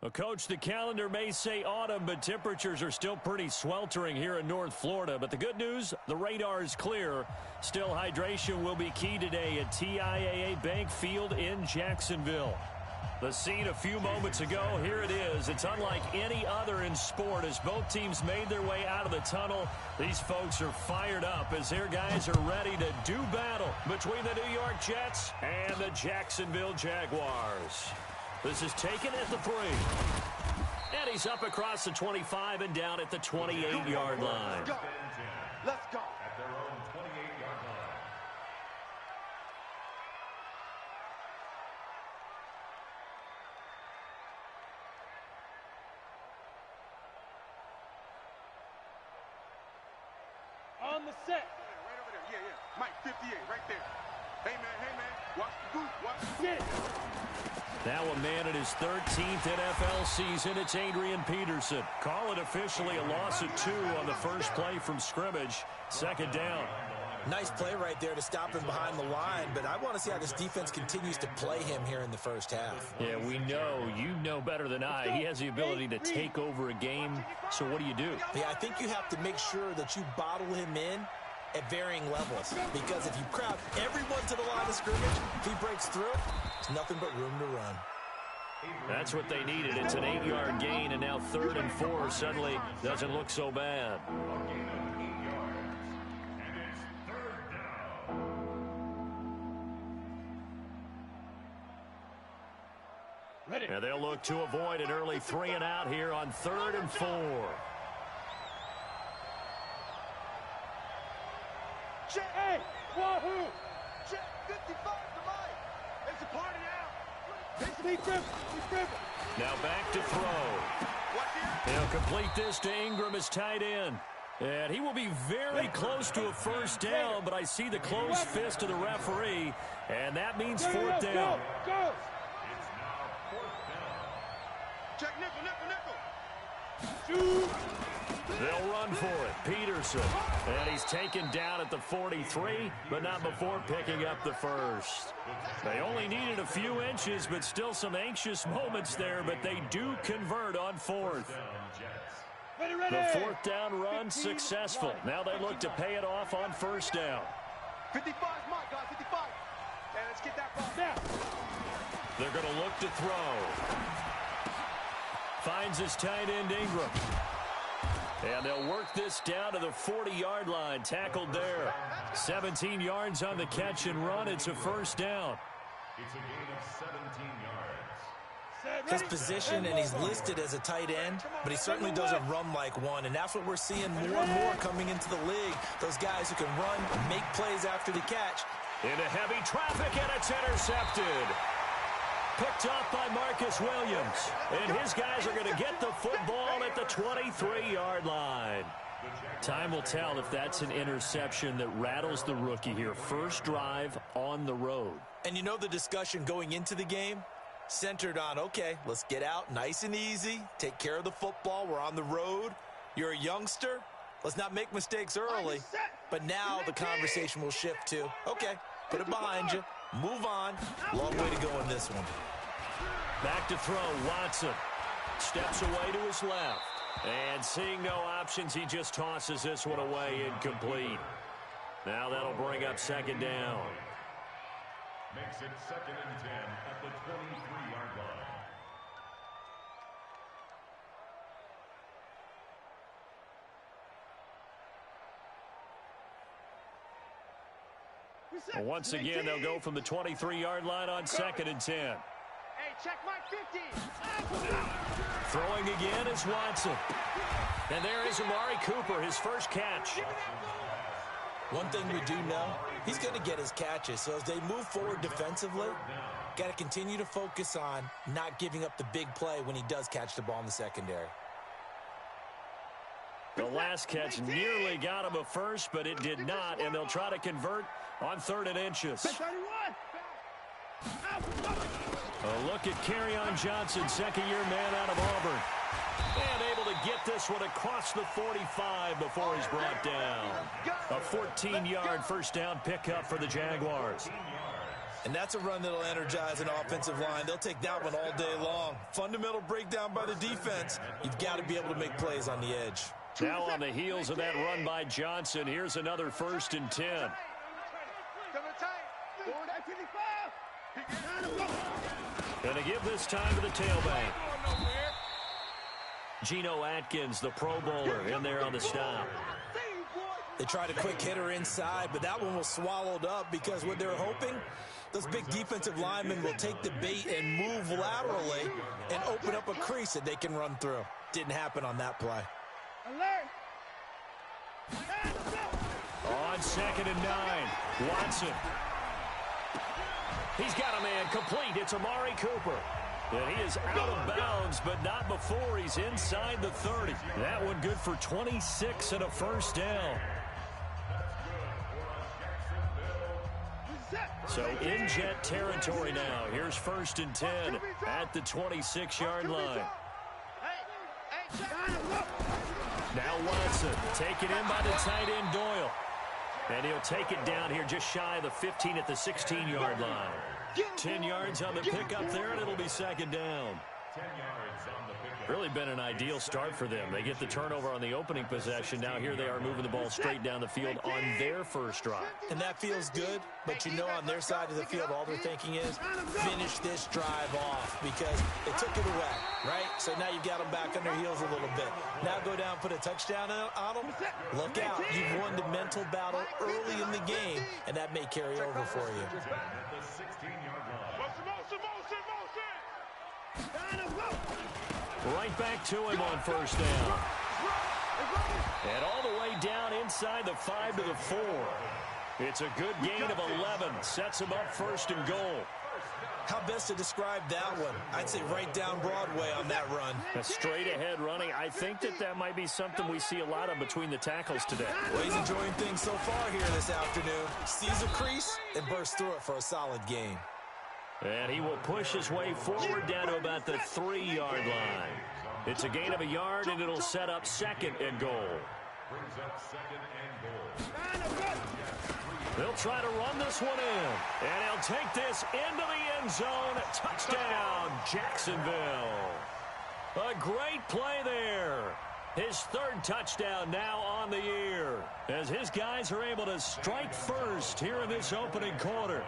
Well, Coach, the calendar may say autumn, but temperatures are still pretty sweltering here in North Florida. But the good news, the radar is clear. Still, hydration will be key today at TIAA Bank Field in Jacksonville. The scene a few moments ago, here it is. It's unlike any other in sport as both teams made their way out of the tunnel. These folks are fired up as their guys are ready to do battle between the New York Jets and the Jacksonville Jaguars. This is taken at the 3. And he's up across the 25 and down at the 28-yard line. Let's go. Let's go. At their own 28-yard line. On the set. Right over there. Yeah. Mike, 58, right there. Hey, man. Watch the boot. Watch the boot. Now a man in his 13th NFL season, it's Adrian Peterson. Call it officially a loss of 2 on the first play from scrimmage. Second down. Nice play right there to stop him behind the line, but I want to see how this defense continues to play him here in the first half. Yeah, we know. You know better than I. He has the ability to take over a game. So what do? Yeah, I think you have to make sure that you bottle him in at varying levels, because if you crowd everyone to the line of scrimmage, if he breaks through, there's nothing but room to run. That's what they needed. It's an 8-yard gain, and now 3rd and 4 suddenly doesn't look so bad. Ready. And they'll look to avoid an early 3 and out here on 3rd and 4. Hey, wahoo! Check 55 to Mike. It's a party now. Be careful. Now back to throw. Watch here. He'll complete this to Ingram as tight end. And he will be very close to a first down, but I see the closed fist of the referee, and that means 4th down. Go. It's now 4th down. Check nickel. Shoot. They'll run for it. Peterson. And he's taken down at the 43, but not before picking up the first. They only needed a few inches, but still some anxious moments there, but they do convert on 4th. Ready. The 4th down run successful. Now they look to pay it off on 1st down. 55 is Mike, guys. 55. Hey, let's get that ball. Now. They're going to look to throw. Finds his tight end Ingram. And they'll work this down to the 40-yard line. Tackled there. 17 yards on the catch and run. It's a 1st down. It's a gain of 17 yards. His position, and he's listed as a tight end, but he certainly doesn't run like one, and that's what we're seeing more and more coming into the league. Those guys who can run, make plays after the catch. Into heavy traffic, and it's intercepted. Picked off by Marcus Williams. And his guys are going to get the football at the 23-yard line. Time will tell if that's an interception that rattles the rookie here. First drive on the road. And you know the discussion going into the game? Centered on, okay, let's get out nice and easy, take care of the football, we're on the road. You're a youngster, let's not make mistakes early. But now the conversation will shift to, okay, put it behind you, move on. Long way to go in this one. Back to throw, Watson. Steps away to his left. And seeing no options, he just tosses this one away incomplete. Now that'll bring up 2nd down. Makes it 2nd and 10 at the 23-yard line. Well, once again, they'll go from the 23-yard line on 2nd and 10. Hey, check Mike 50. Throwing again is Watson. And there is Amari Cooper, his first catch. One thing we do know, he's going to get his catches. So as they move forward defensively, got to continue to focus on not giving up the big play when he does catch the ball in the secondary. The last catch nearly got him a first, but it did not, and they'll try to convert on 3rd and inches. A look at Kerryon Johnson, 2nd-year man out of Auburn. And able to get this one across the 45 before he's brought down. A 14-yard first down pickup for the Jaguars. And that's a run that'll energize an offensive line. They'll take that one all day long. Fundamental breakdown by the defense. You've got to be able to make plays on the edge. Now on the heels of that run by Johnson, here's another 1st and 10. Going to give this time to the tailback. Geno Atkins, the Pro Bowler, in there on the stop. They tried a quick hitter inside, but that one was swallowed up because what they're hoping, those big defensive linemen will take the bait and move laterally and open up a crease that they can run through. Didn't happen on that play. On 2nd and 9, Watson. He's got a man complete. It's Amari Cooper. And he is out of bounds, but not before he's inside the 30. That one good for 26 and a 1st down. So in Jet territory now. Here's 1st and 10 at the 26-yard line. Now Watson taken in by the tight end Doyle. And he'll take it down here just shy of the 15 at the 16-yard line. 10 yards on the pickup there, and it'll be 2nd down. Really been an ideal start for them. They get the turnover on the opening possession. Now here they are moving the ball straight down the field on their first drive. And that feels good, but you know on their side of the field, all they're thinking is finish this drive off because they took it away, right? So now you've got them back on their heels a little bit. Now go down, put a touchdown on them. Look out. You've won the mental battle early in the game, and that may carry over for you. Right back to him on 1st down. And all the way down inside the 5 to the 4. It's a good gain of 11. Sets him up 1st and goal. How best to describe that one? I'd say right down Broadway on that run. A straight ahead running. I think that might be something we see a lot of between the tackles today. Well, he's enjoying things so far here this afternoon. Sees a crease and bursts through it for a solid gain. And he will push his way forward down to about the 3-yard line. It's a gain of a yard, and it'll set up 2nd and goal. They'll try to run this one in. And he'll take this into the end zone. Touchdown, Jacksonville. A great play there. His 3rd touchdown now on the year, as his guys are able to strike first here in this opening quarter.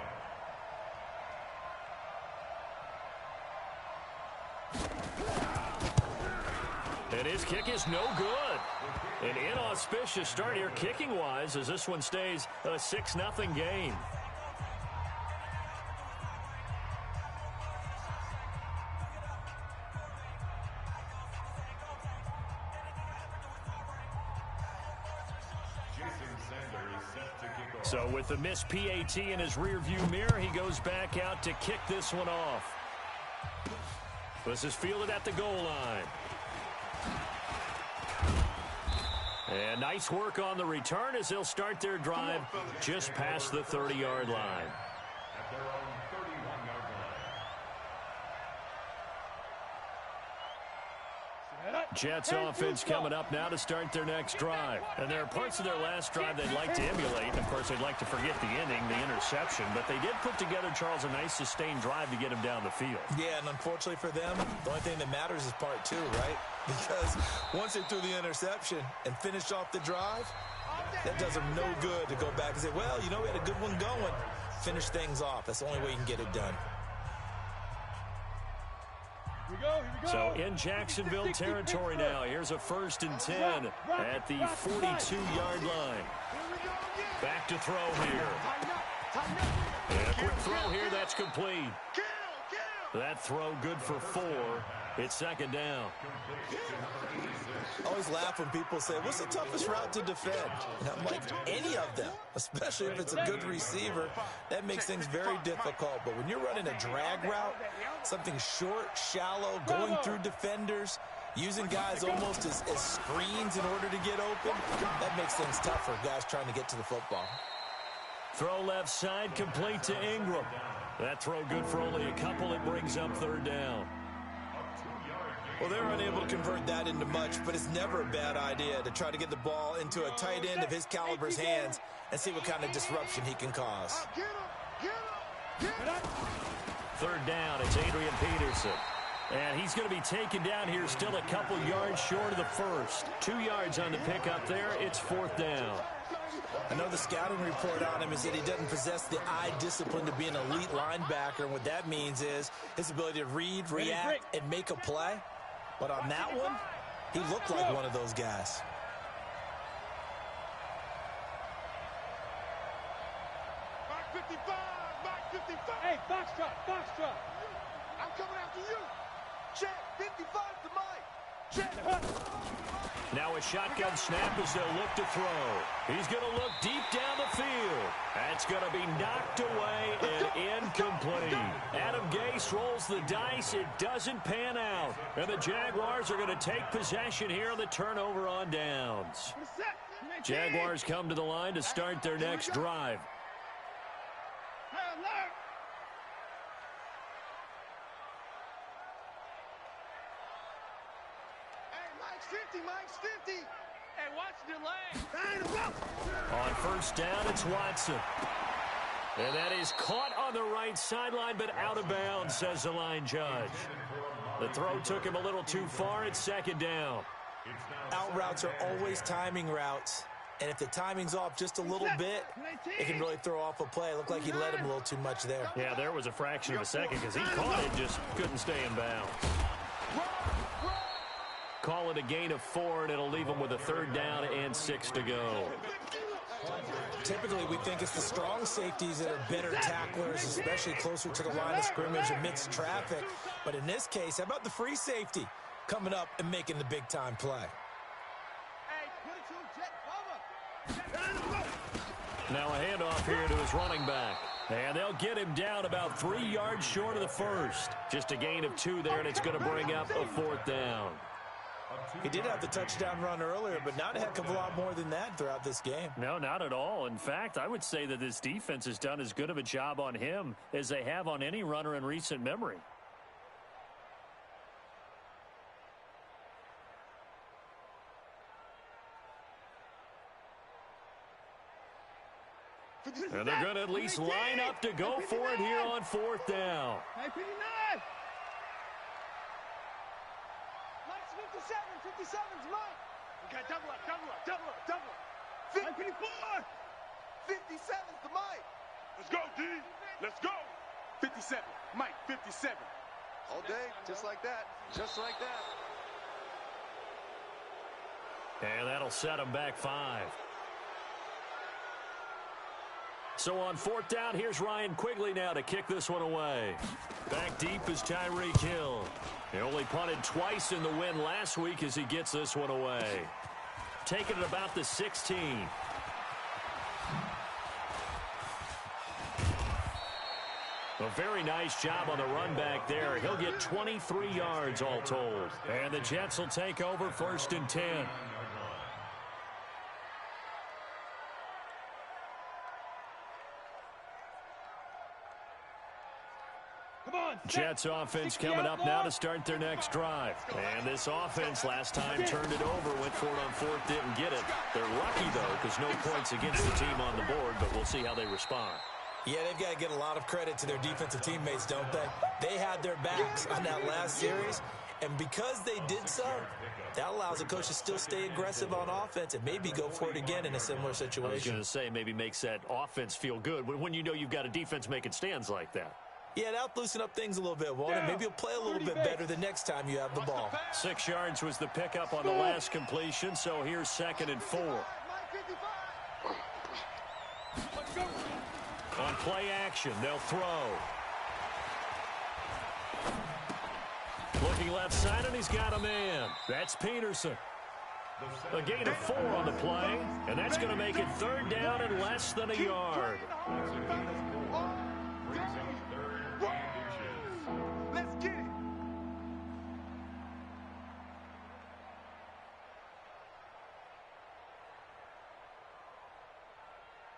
And his kick is no good. An inauspicious start here kicking-wise as this one stays a 6-0 game. So with the missed PAT in his rearview mirror, he goes back out to kick this one off. This is fielded at the goal line. And nice work on the return as they'll start their drive just past the 30-yard line. Jets offense coming up now to start their next drive. And there are parts of their last drive they'd like to emulate. And, of course, they'd like to forget the ending, the interception. But they did put together, Charles, a nice sustained drive to get him down the field. Yeah, and unfortunately for them, the only thing that matters is part 2, right? Because once they threw the interception and finished off the drive, that does them no good to go back and say, well, you know, we had a good one going. Finish things off. That's the only way you can get it done. Here we go. So in Jacksonville territory now. Here's a 1st and 10 at the 42-yard line. Back to throw here. And a quick throw here. That's complete. That throw good for 4. It's 2nd down. I always laugh when people say, what's the toughest route to defend? And I'm like, any of them, especially if it's a good receiver, that makes things very difficult. But when you're running a drag route, something short, shallow, going through defenders, using guys almost as screens in order to get open, that makes things tough for guys trying to get to the football. Throw left side, complete to Ingram. That throw good for only a couple. It brings up 3rd down. Well, they're unable to convert that into much, but it's never a bad idea to try to get the ball into a tight end of his caliber's hands and see what kind of disruption he can cause. Third down, it's Adrian Peterson. And he's going to be taken down here, still a couple yards short of the first. 2 yards on the pickup there. It's fourth down. I know the scouting report on him is that he doesn't possess the eye discipline to be an elite linebacker. And what that means is his ability to read, react, and make a play. But on that one, he looked like one of those guys. Mark 55, Mark 55. Hey, box drop. I'm coming after you. Check, 55 to Mike. Check. Now a shotgun snap as they'll look to throw. He's going to look deep down the field. That's going to be knocked away and incomplete. Adam Gase rolls the dice. It doesn't pan out. And the Jaguars are going to take possession here on the turnover on downs. Jaguars come to the line to start their next drive. Mike's 50. Hey, watch the lane. On first down, it's Watson. And that is caught on the right sideline, but out of bounds, says the line judge. The throw took him a little too far. It's second down. Out routes are always timing routes. And if the timing's off just a little bit, it can really throw off a play. It looked like he led him a little too much there. Yeah, there was a fraction of a second because he caught it, just couldn't stay in bounds. Call it a gain of 4, and it'll leave them with a third down and 6 to go. Typically, we think it's the strong safeties that are better tacklers, especially closer to the line of scrimmage amidst traffic. But in this case, how about the free safety coming up and making the big-time play? Now a handoff here to his running back. And they'll get him down about 3 yards short of the first. Just a gain of 2 there, and it's going to bring up a fourth down. He did have the touchdown run earlier, but not a heck of a lot more than that throughout this game. No, not at all. In fact, I would say that this defense has done as good of a job on him as they have on any runner in recent memory. And they're going to at least line up to go for it here on fourth down. 57's mine. Okay, double up. 54. 57's the Mike. Let's go, D. Let's go. 57. Mike, 57. All day, just like that. Just like that. And that'll set him back 5. So on fourth down, here's Ryan Quigley now to kick this one away. Back deep is Tyreek Hill. He only punted twice in the win last week as he gets this one away. Taking it about the 16. A very nice job on the run back there. He'll get 23 yards all told. And the Jets will take over first and 10. Jets offense coming up now to start their next drive. And this offense last time turned it over, went for it on fourth, didn't get it. They're lucky, though, because no points against the team on the board, but we'll see how they respond. Yeah, they've got to get a lot of credit to their defensive teammates, don't they? They had their backs on that last series, and because they did so, that allows the coach to still stay aggressive on offense and maybe go for it again in a similar situation. I was going to say, maybe makes that offense feel good when you know you've got a defense making stands like that. Yeah, that'll loosen up things a little bit, won't it? Maybe you'll play a little bit better the next time you have the ball. 6 yards was the pickup on the last completion, so here's second and 4. On play action, they'll throw. Looking left side, and he's got a man. That's Peterson. A gain of 4 on the play, and that's going to make it third down and less than a yard. Let's get it.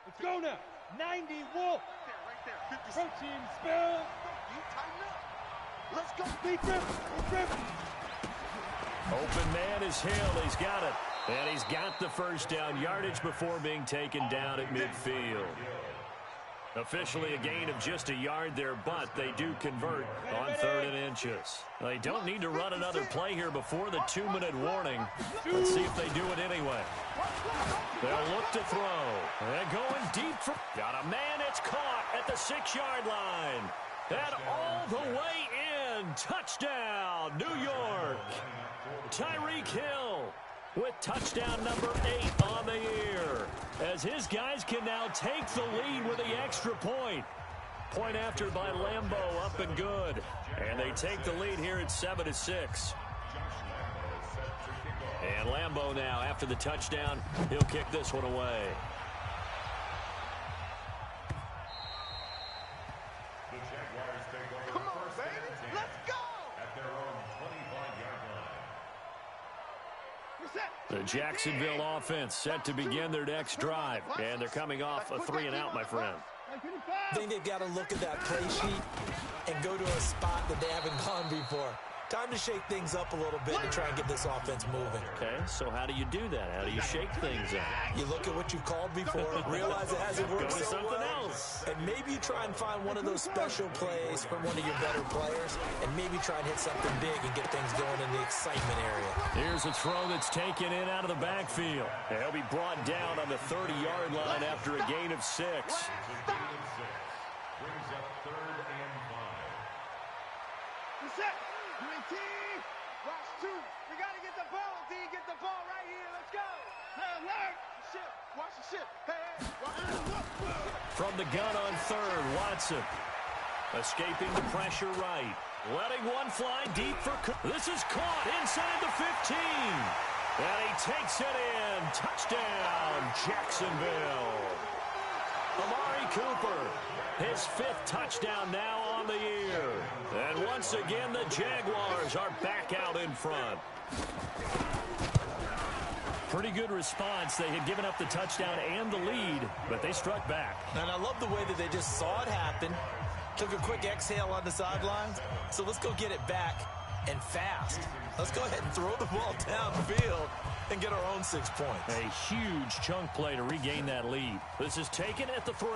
Let's go now. 90 Wolf. Right there. 50. Protein spill. You tighten up. Let's go. Big grip. Big grip. Open man is Hill. He's got it. And he's got the first down yardage before being taken down at midfield. Officially a gain of just a yard there, but they do convert on 3rd and inches. They don't need to run another play here before the 2-minute warning. Let's see if they do it anyway. They'll look to throw. They're going deep. Got a man. It's caught at the 6-yard line. And all the way in. Touchdown, New York. Tyreek Hill with touchdown number 8 on the year, as his guys can now take the lead with the extra point. Point after by Lambeau, up and good. And they take the lead here at 7-6. And Lambeau now, after the touchdown, he'll kick this one away. Come on, baby. Let's go. The Jacksonville offense set to begin their next drive. And they're coming off a 3-and-out, my friend. I think they've got to look at that play sheet and go to a spot that they haven't gone before. Time to shake things up a little bit and try and get this offense moving. Okay, so how do you do that? How do you shake things up? You look at what you've called before, realize it hasn't worked Go to so something well, else. and maybe you try and find one of those special plays from one of your better players, and maybe try and hit something big and get things going in the excitement area. Here's a throw that's taken in out of the backfield. And he'll be brought down on the 30-yard line after a gain of 6. Reset. UAT. Watch 2. We got to get the ball, D. Get the ball right here. Let's go. Hey, alert. Shit. Watch the shit. Hey, From the gun on 3rd, Watson. Escaping the pressure right. Letting one fly deep for... This is caught inside the 15. And he takes it in. Touchdown, Jacksonville. Amari Cooper, his 5th touchdown now on the year. And once again, the Jaguars are back out in front. Pretty good response. They had given up the touchdown and the lead, but they struck back. And I love the way that they just saw it happen, took a quick exhale on the sidelines. So let's go get it back and fast. Let's go ahead and throw the ball downfield and get our own 6 points. A huge chunk play to regain that lead. This is taken at the 3.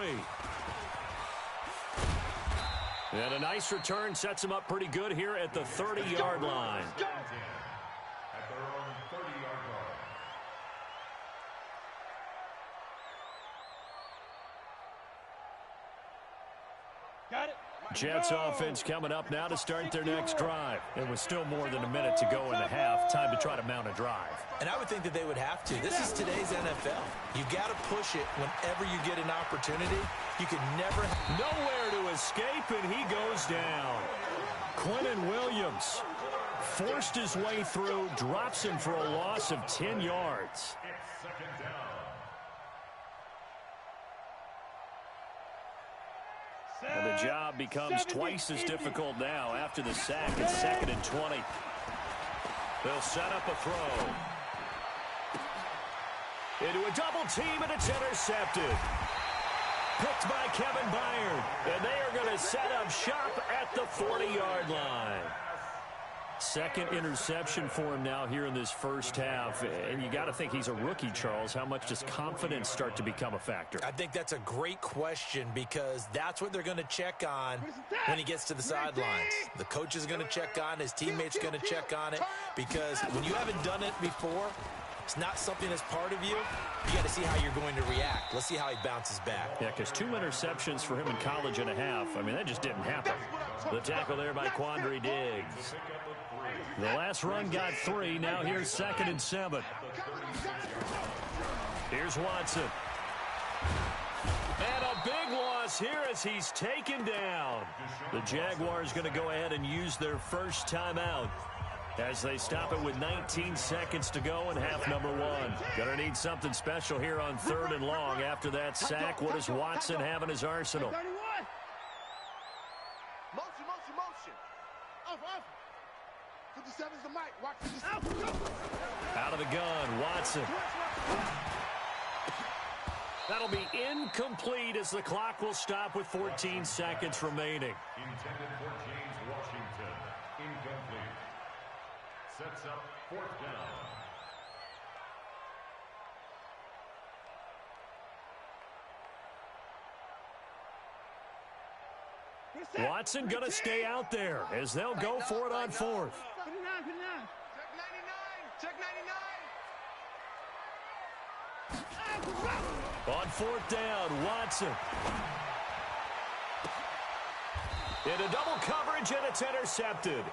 And a nice return sets him up pretty good here at the 30-yard line. Got it. Jets offense coming up now to start their next drive. And with still more than a minute to go in the half, time to try to mount a drive. And I would think that they would have to. This is today's NFL. You got to push it whenever you get an opportunity. You could never... Nowhere to escape, and he goes down. Quentin Williams forced his way through, drops him for a loss of 10 yards. And the job becomes twice as difficult now after the sack. It's 2nd and 20. They'll set up a throw. Into a double team, and it's intercepted. Picked by Kevin Byard. And they are going to set up shop at the 40-yard line. 2nd interception for him now here in this first half. And you got to think he's a rookie, Charles. How much does confidence start to become a factor? I think that's a great question, because that's what they're going to check on when he gets to the sidelines. The coach is going to check on, his teammates going to check on it, because when you haven't done it before, it's not something that's part of you. You got to see how you're going to react. Let's see how he bounces back. Yeah, because 2 interceptions for him in college and a half. I mean, that just didn't happen. The tackle there by Quandre Diggs. The last run got 3. Now here's 2nd and 7. Here's Watson. And a big loss here as he's taken down. The Jaguars going to go ahead and use their first timeout as they stop it with 19 seconds to go in half number 1. Going to need something special here on 3rd and long after that sack. What does Watson have in his arsenal? Motion. Off. 57's the mic. Watch this. Out of the gun, Watson. That'll be incomplete as the clock will stop with 14 seconds remaining. Intended for James Washington. Incomplete. Sets up 4th down. Watson going to stay out there as they'll go for it on fourth. Check 99. On fourth down, Watson. Into double coverage, and it's intercepted.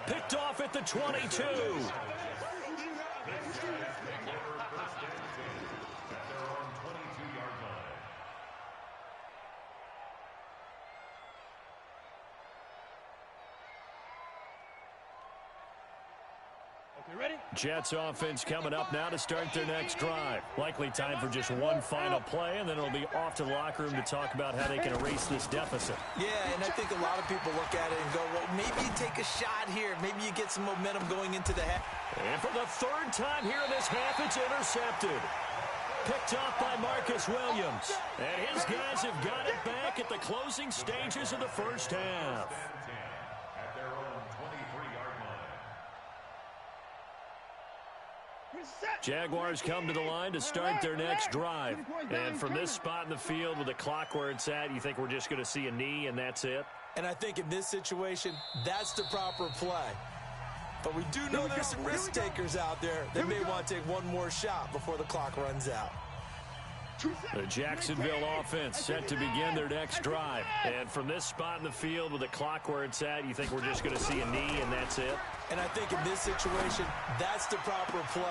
Picked off at the 22. Ready? Jets offense coming up now to start their next drive. Likely time for just one final play, and then it'll be off to the locker room to talk about how they can erase this deficit. Yeah, and I think a lot of people look at it and go, well, maybe you take a shot here. Maybe you get some momentum going into the half. And for the third time here in this half, it's intercepted. Picked off by Marcus Williams. And his guys have got it back at the closing stages of the first half. At their own 23-yard line. Jaguars come to the line to start their next drive. And from this spot in the field with the clock where it's at, you think we're just going to see a knee and that's it? And I think in this situation, that's the proper play. But we do know there's some risk takers out there. They may want to take one more shot before the clock runs out. The Jacksonville offense set to begin their next drive. And from this spot in the field with the clock where it's at, you think we're just going to see a knee and that's it? And I think in this situation, that's the proper play.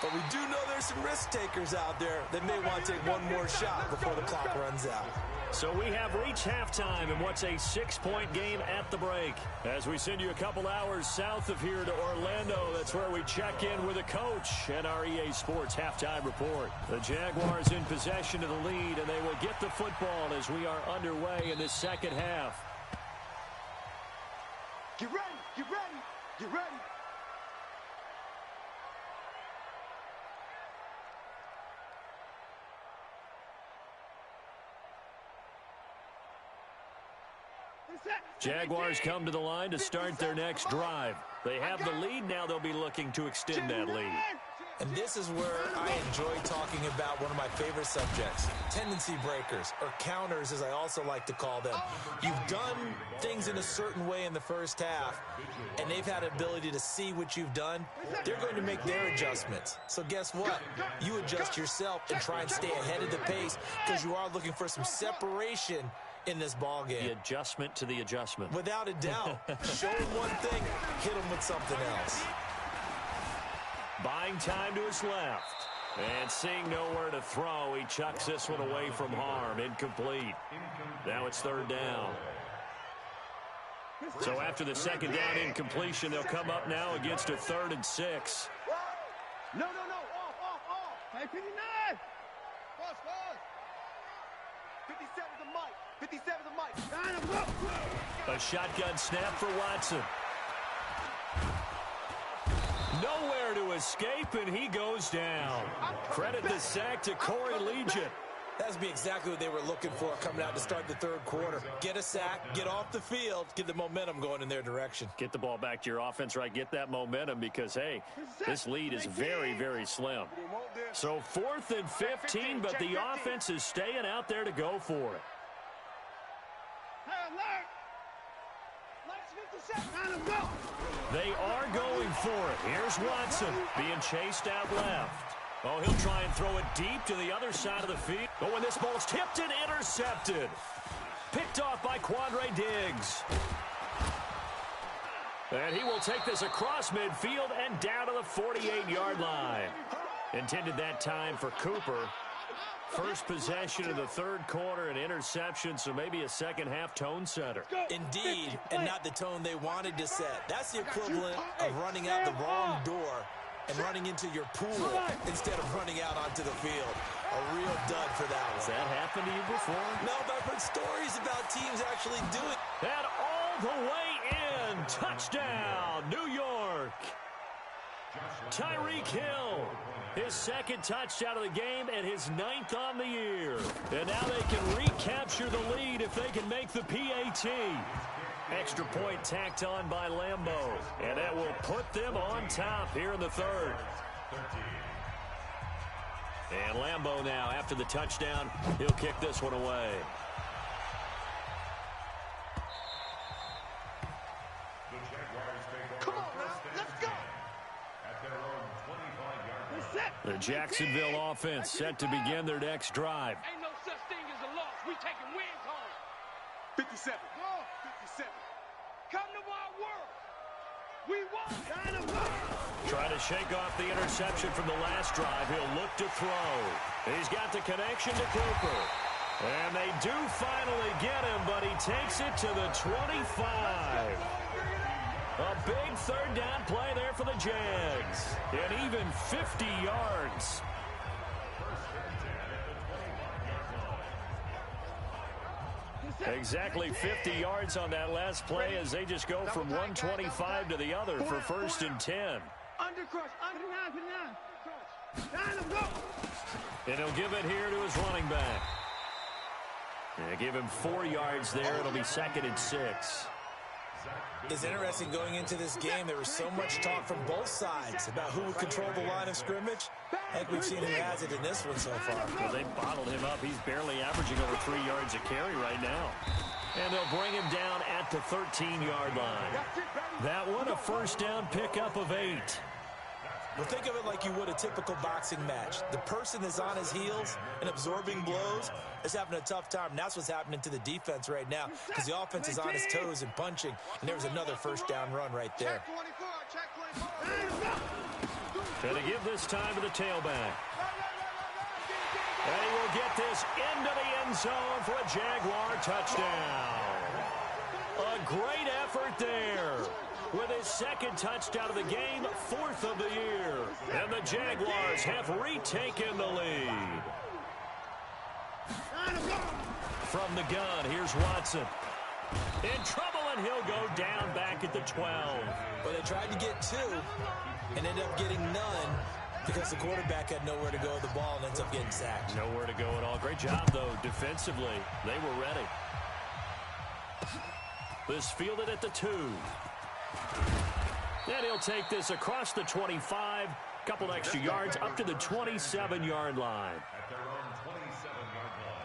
But we do know there's some risk takers out there that may want to take one more shot before the clock runs out. So we have reached halftime in what's a 6-point game at the break. As we send you a couple hours south of here to Orlando, that's where we check in with a coach and our EA Sports halftime report. The Jaguars in possession of the lead, and they will get the football as we are underway in this second half. Get ready, get ready, get ready. Jaguars come to the line to start their next drive. They have the lead now. They'll be looking to extend that lead. And this is where I enjoy talking about one of my favorite subjects, tendency breakers, or counters as I also like to call them. You've done things in a certain way in the first half, and they've had an ability to see what you've done. They're going to make their adjustments. So guess what? You adjust yourself and try and stay ahead of the pace because you are looking for some separation in this ball game. The adjustment to the adjustment. Without a doubt. Show him one thing, hit him with something else. Buying time to his left. And seeing nowhere to throw, he chucks this one away from harm. Incomplete. Now it's third down. So after the second down incompletion, they'll come up now against a 3rd and 6. No, off. Hey, 59. Pause. 57 to Mike. 57 to Mike. A shotgun snap for Watson. Nowhere to escape, and he goes down. Credit the sack to Corey Legion. That's be exactly what they were looking for coming out to start the third quarter. Get a sack, get off the field, get the momentum going in their direction. Get the ball back to your offense, right? Get that momentum because, hey, this lead is very, very slim. So 4th and 15, but the offense is staying out there to go for it. They are going for it. Here's Watson being chased out left. Oh, he'll try and throw it deep to the other side of the field. Oh, and this ball's tipped and intercepted. Picked off by Quandre Diggs. And he will take this across midfield and down to the 48-yard line. Intended that time for Cooper. First possession of the third quarter, an interception, so maybe a second-half tone setter. Indeed, and not the tone they wanted to set. That's the equivalent of running out the wrong door and running into your pool instead of running out onto the field. A real dud for that one. Has that happened to you before? No, but I've heard stories about teams actually doing it. And all the way in. Touchdown, New York. Tyreek Hill. His second touchdown of the game and his 9th on the year. And now they can recapture the lead if they can make the PAT. Extra point tacked on by Lambeau. And that will put them on top here in the third. And Lambeau now, after the touchdown, he'll kick this one away. The Jacksonville offense set to begin their next drive. Ain't no such thing as a loss. We taking wins home. 57. 57. Come to our world. We won. Trying to shake off the interception from the last drive. He'll look to throw. He's got the connection to Cooper. And they do finally get him, but he takes it to the 25. A big third down play there for the Jags. And even 50 yards. Exactly 50 yards on that last play as they just go from 125 to the other for 1st and 10. Undercrush. Under 9. Go. And he'll give it here to his running back. Yeah, give him 4 yards there. It'll be 2nd and 6. It's interesting going into this game. There was so much talk from both sides about who would control the line of scrimmage. I think we've seen who has it in this one so far. Well, they bottled him up. He's barely averaging over 3 yards a carry right now. And they'll bring him down at the 13-yard line. That one, a first down pickup of 8. Well, think of it like you would a typical boxing match. The person that's on his heels and absorbing blows is having a tough time. And that's what's happening to the defense right now because the offense is on his toes and punching. And there was another first down run right there. Going to give this time to the tailback. And he will get this into the end zone for a Jaguar touchdown. A great effort there. With his 2nd touchdown of the game, 4th of the year. And the Jaguars have retaken the lead. From the gun, here's Watson. In trouble, and he'll go down back at the 12. But they tried to get 2 and ended up getting none because the quarterback had nowhere to go with the ball and ends up getting sacked. Nowhere to go at all. Great job, though, defensively. They were ready. This fielded at the 2. And he'll take this across the 25, couple extra yards up to the 27-yard line. At their own 27-yard line.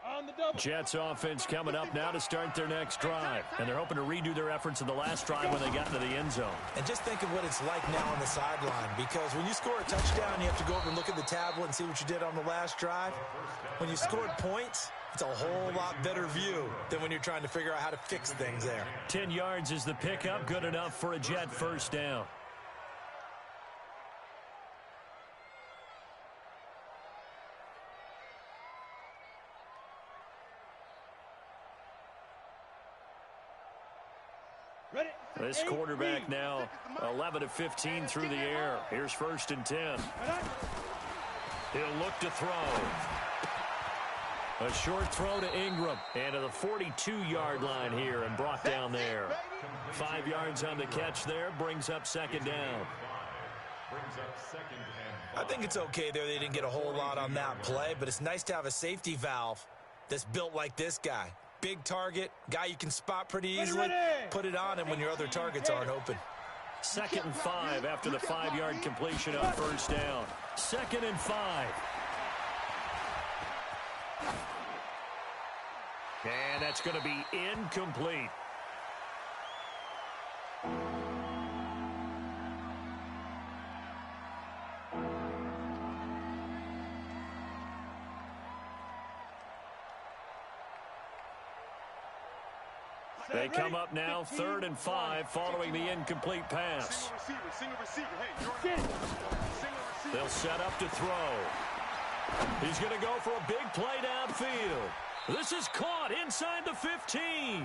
On the double. Jets offense coming up now to start their next drive. And they're hoping to redo their efforts in the last drive when they got into the end zone. And just think of what it's like now on the sideline, because when you score a touchdown, you have to go over and look at the tablet and see what you did on the last drive. When you scored points, it's a whole lot better view than when you're trying to figure out how to fix things there. 10 yards is the pickup, good enough for a Jet first down. Ready. This quarterback now 11 of 15 through the air. Here's 1st and 10. He'll look to throw. A short throw to Ingram. And to the 42-yard line here and brought down there. 5 yards on the catch there. Brings up 2nd down. I think it's okay there. They didn't get a whole lot on that play, but it's nice to have a safety valve that's built like this guy. Big target, guy you can spot pretty easily. Put it on him when your other targets aren't open. 2nd and 5 after the 5-yard completion on first down. 2nd and 5. And that's going to be incomplete. They come up now 3rd and 5 following the incomplete pass. Single receiver. Hey, They'll set up to throw. He's going to go for a big play downfield. This is caught inside the 15.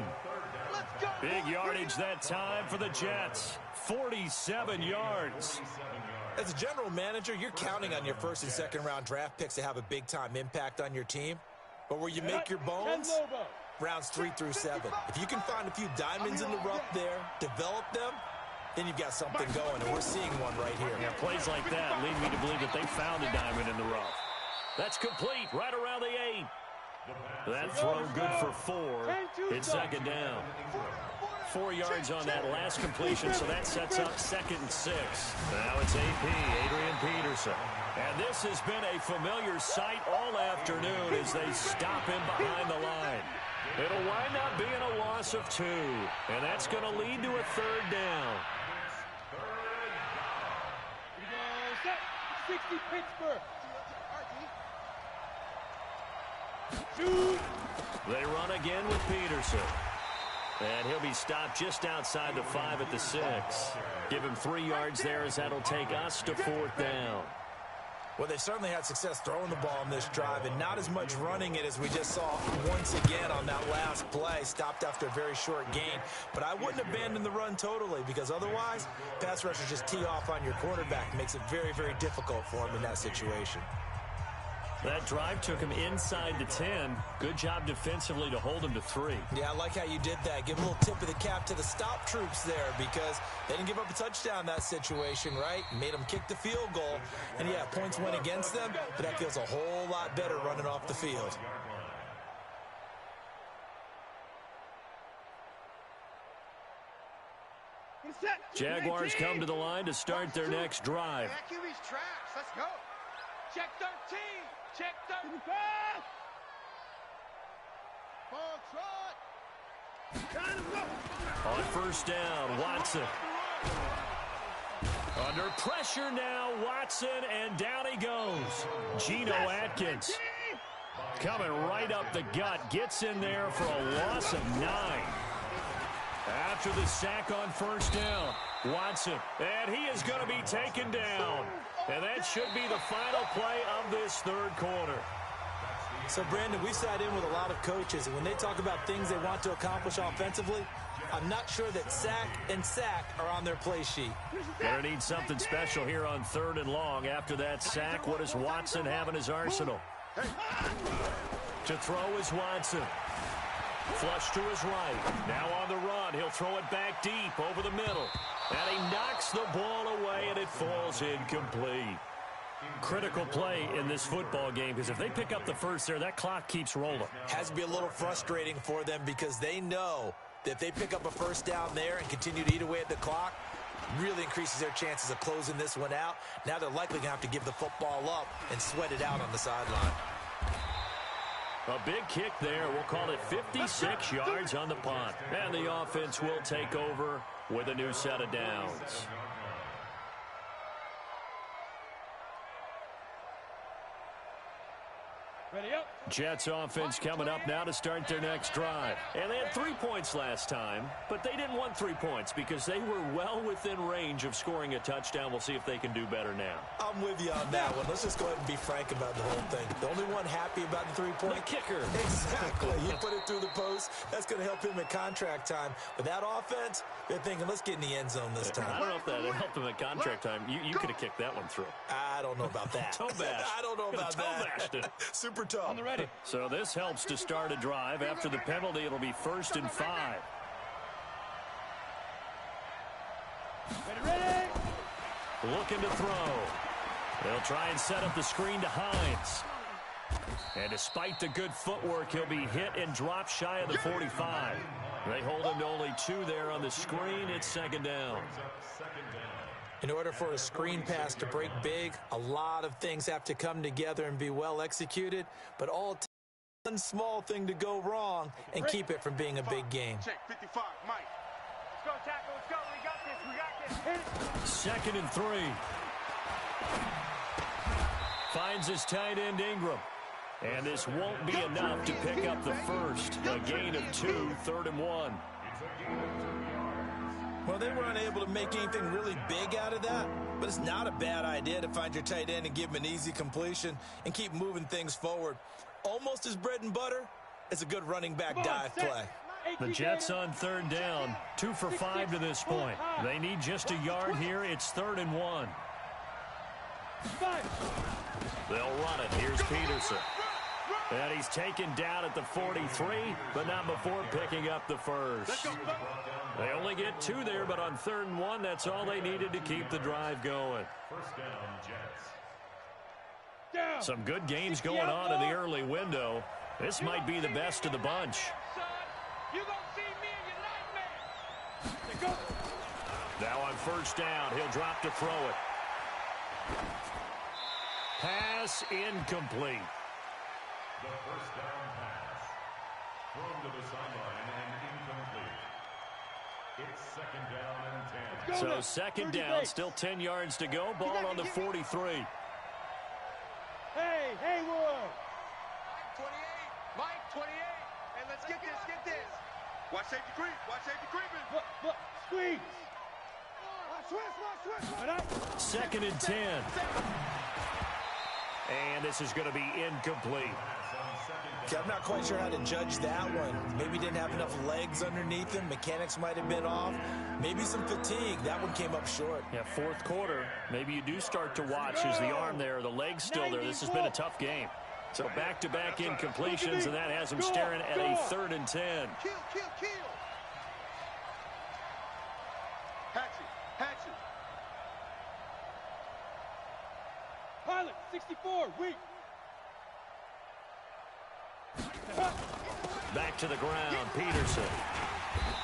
Big yardage that time for the Jets. 47 yards. As a general manager, you're counting on your 1st and 2nd round draft picks to have a big-time impact on your team. But where you make your bones, rounds 3 through 7. If you can find a few diamonds in the rough there, develop them, then you've got something going, and we're seeing one right here. Yeah, plays like that lead me to believe that they found a diamond in the rough. That's complete, right around the 8. That throw good for 4. It's 2nd down. 4 yards on that last completion, so that sets up 2nd and 6. Now it's AP, Adrian Peterson. And this has been a familiar sight all afternoon as they stop him behind the line. It'll wind up being a loss of 2, and that's going to lead to a third down. Set. 60 Pittsburgh. Shoot. They run again with Peterson. And he'll be stopped just outside the 5 at the 6. Give him 3 yards there as that'll take us to 4th down. Well, they certainly had success throwing the ball on this drive and not as much running it as we just saw once again on that last play. Stopped after a very short gain. But I wouldn't abandon the run totally because otherwise, pass rushers just tee off on your quarterback. Makes it very, very difficult for him in that situation. That drive took him inside the 10. Good job defensively to hold him to 3. Yeah, I like how you did that. Give a little tip of the cap to the stop troops there because they didn't give up a touchdown in that situation, right? Made them kick the field goal. And, yeah, points went against them, but that feels a whole lot better running off the field. Jaguars come to the line to start their next drive. That QB's trash. Let's go. Check 13. Check 13. Ball trot. On first down, Watson. Under pressure now, Watson, and down he goes. Geno Atkins coming right up the gut. Gets in there for a loss of 9. After the sack on first down, Watson, and he is going to be taken down. And that should be the final play of this third quarter. So, Brandon, we've sat in with a lot of coaches, and when they talk about things they want to accomplish offensively, I'm not sure that sack and sack are on their play sheet. Gonna need something special here on 3rd and long. After that sack, what does Watson have in his arsenal? To throw is Watson. Flush to his right. Now on the run. He'll throw it back deep over the middle. And he knocks the ball away, and it falls incomplete. Critical play in this football game because if they pick up the first there, that clock keeps rolling. Has to be a little frustrating for them because they know that if they pick up a first down there and continue to eat away at the clock, really increases their chances of closing this one out. Now they're likely going to have to give the football up and sweat it out on the sideline. A big kick there. We'll call it 56 yards on the punt. And the offense will take over with a new set of downs. Ready up. Jets offense coming up now to start their next drive. And they had 3 points last time, but they didn't want 3 points because they were well within range of scoring a touchdown. We'll see if they can do better now. I'm with you on that one. Let's just go ahead and be frank about the whole thing. The only one happy about the 3-point? The kicker. Exactly. You put it through the post. That's going to help him at contract time. But that offense, they're thinking, let's get in the end zone this time. I don't know if that helped him at contract time. You could have kicked that one through. I don't know about that. Toe bash. I don't know about that. Toe bashed it. Super tough. On the ready. So this helps to start a drive. After the penalty, it'll be 1st and 5. Ready. Looking to throw. They'll try and set up the screen to Hines. And despite the good footwork, he'll be hit and dropped shy of the 45. They hold him to only 2 there on the screen. It's 2nd down. In order for a screen pass to break big, a lot of things have to come together and be well executed, but all one small thing to go wrong and keep it from being a big game. Check 55, Mike. Let's go, tackle. Let's go. We got this. We got this. Hit it. 2nd and 3. Finds his tight end Ingram. And this won't be enough to pick up the first. A gain of 2, 3rd and 1. Well, they were unable to make anything really big out of that, but it's not a bad idea to find your tight end and give him an easy completion and keep moving things forward. Almost as bread and butter as a good running back dive play. The Jets on 3rd down, 2 for 5 to this point. They need just a yard here. It's 3rd and 1. They'll run it. Here's Peterson. And he's taken down at the 43, but not before picking up the first. They only get 2 there, but on 3rd and 1, that's all they needed to keep the drive going. First down, Jets. Some good games going on in the early window. This might be the best of the bunch. You gonna see me in your nightmare. Now on first down, he'll drop to throw it. Pass incomplete. The first down pass. Thrown to the sideline and incomplete. It's second down and 10. So second down, still 10 yards to go. Ball on the 43. Hey, Haywood! Mike 28. Mike 28. Hey, let's get this, get this. Watch safety creep. Watch safety creeping. Look, squeeze! Watch, Second and 10. And this is going to be incomplete. Okay, I'm not quite sure how to judge that one. Maybe didn't have enough legs underneath him. Mechanics might have been off. Maybe some fatigue. That one came up short. Yeah, fourth quarter. Maybe you do start to watch. Is the arm there, the leg's still there? This has been a tough game. So back-to-back incompletions, and that has him staring at a 3rd and 10. Kill. Hatchet. Pilot, 64, weak. Back to the ground, Peterson.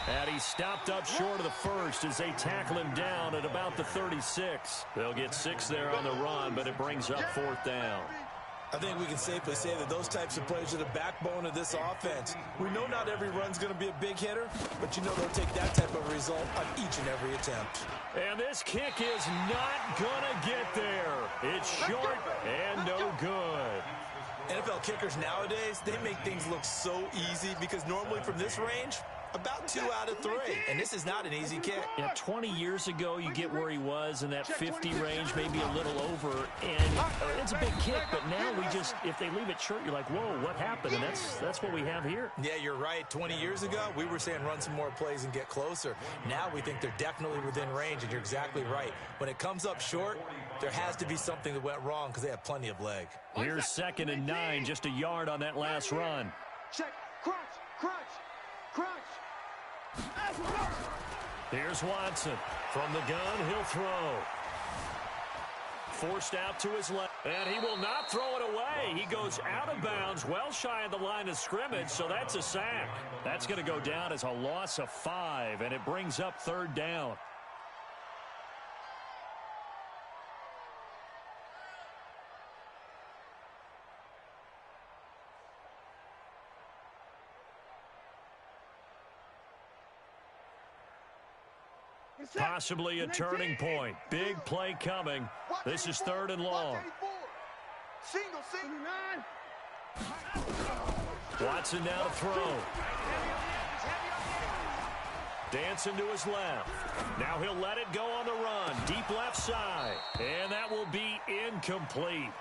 And he stopped up short of the first as they tackle him down at about the 36. They'll get 6 there on the run, but it brings up 4th down. I think we can safely say that those types of plays are the backbone of this offense. We know not every run's going to be a big hitter, but you know they'll take that type of result on each and every attempt. And this kick is not going to get there. It's short and no good. NFL kickers nowadays, they make things look so easy because normally from this range, about 2 out of 3. And this is not an easy kick. Yeah, 20 years ago, you get where he was in that 50 range, maybe a little over. And it's a big kick, but now we just, if they leave it short, you're like, whoa, what happened? And that's what we have here. Yeah, you're right. 20 years ago, we were saying run some more plays and get closer. Now we think they're definitely within range, and you're exactly right. When it comes up short, there has to be something that went wrong because they have plenty of leg. Here's 2nd and 9, just a yard on that last run. Check. Crunch. Here's Watson. From the gun, he'll throw. Forced out to his left. And he will not throw it away. He goes out of bounds, well shy of the line of scrimmage, so that's a sack. That's going to go down as a loss of 5, and it brings up 3rd down. Possibly a turning point. Big play coming. This is 3rd and long. Single. Watson now to throw. Dancing to his left. Now he'll let it go on the run. Deep left side. And that will be incomplete.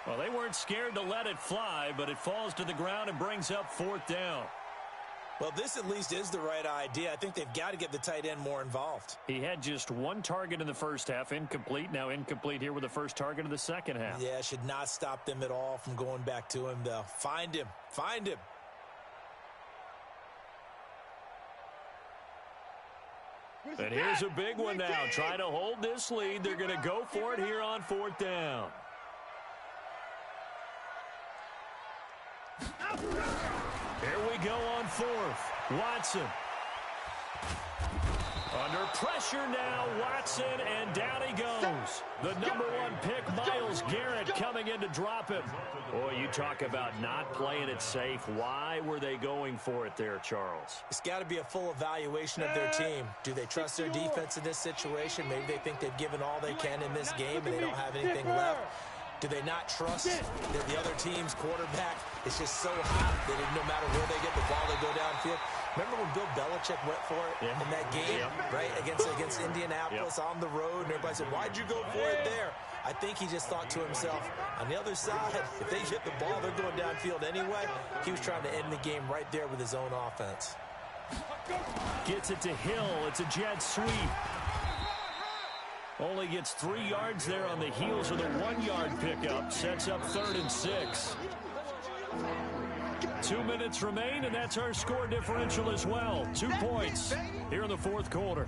Well, they weren't scared to let it fly, but it falls to the ground and brings up 4th down. Well, this at least is the right idea. I think they've got to get the tight end more involved. He had just 1 target in the first half, incomplete. Now incomplete here with the first target of the second half. Yeah, should not stop them at all from going back to him, though. Find him. And here's a big one now. Trying to hold this lead. They're going to go for it here on 4th down. Here we go on 4th. Watson. Under pressure now, Watson, and down he goes. The number 1 pick, Myles Garrett, coming in to drop him. Boy, you talk about not playing it safe. Why were they going for it there, Charles? It's got to be a full evaluation of their team. Do they trust their defense in this situation? Maybe they think they've given all they can in this game and they don't have anything left. Do they not trust that the other team's quarterback is just so hot that no matter where they get the ball, they go downfield? Remember when Bill Belichick went for it in that game, right, against Indianapolis on the road, and everybody said, why'd you go for it there? I think he just thought to himself, on the other side, if they hit the ball, they're going downfield anyway. He was trying to end the game right there with his own offense. Gets it to Hill. It's a jet sweep. Only gets 3 yards there on the heels of the 1-yard pickup. Sets up 3rd and 6. 2 minutes remain, and that's our score differential as well. 2 points here in the 4th quarter.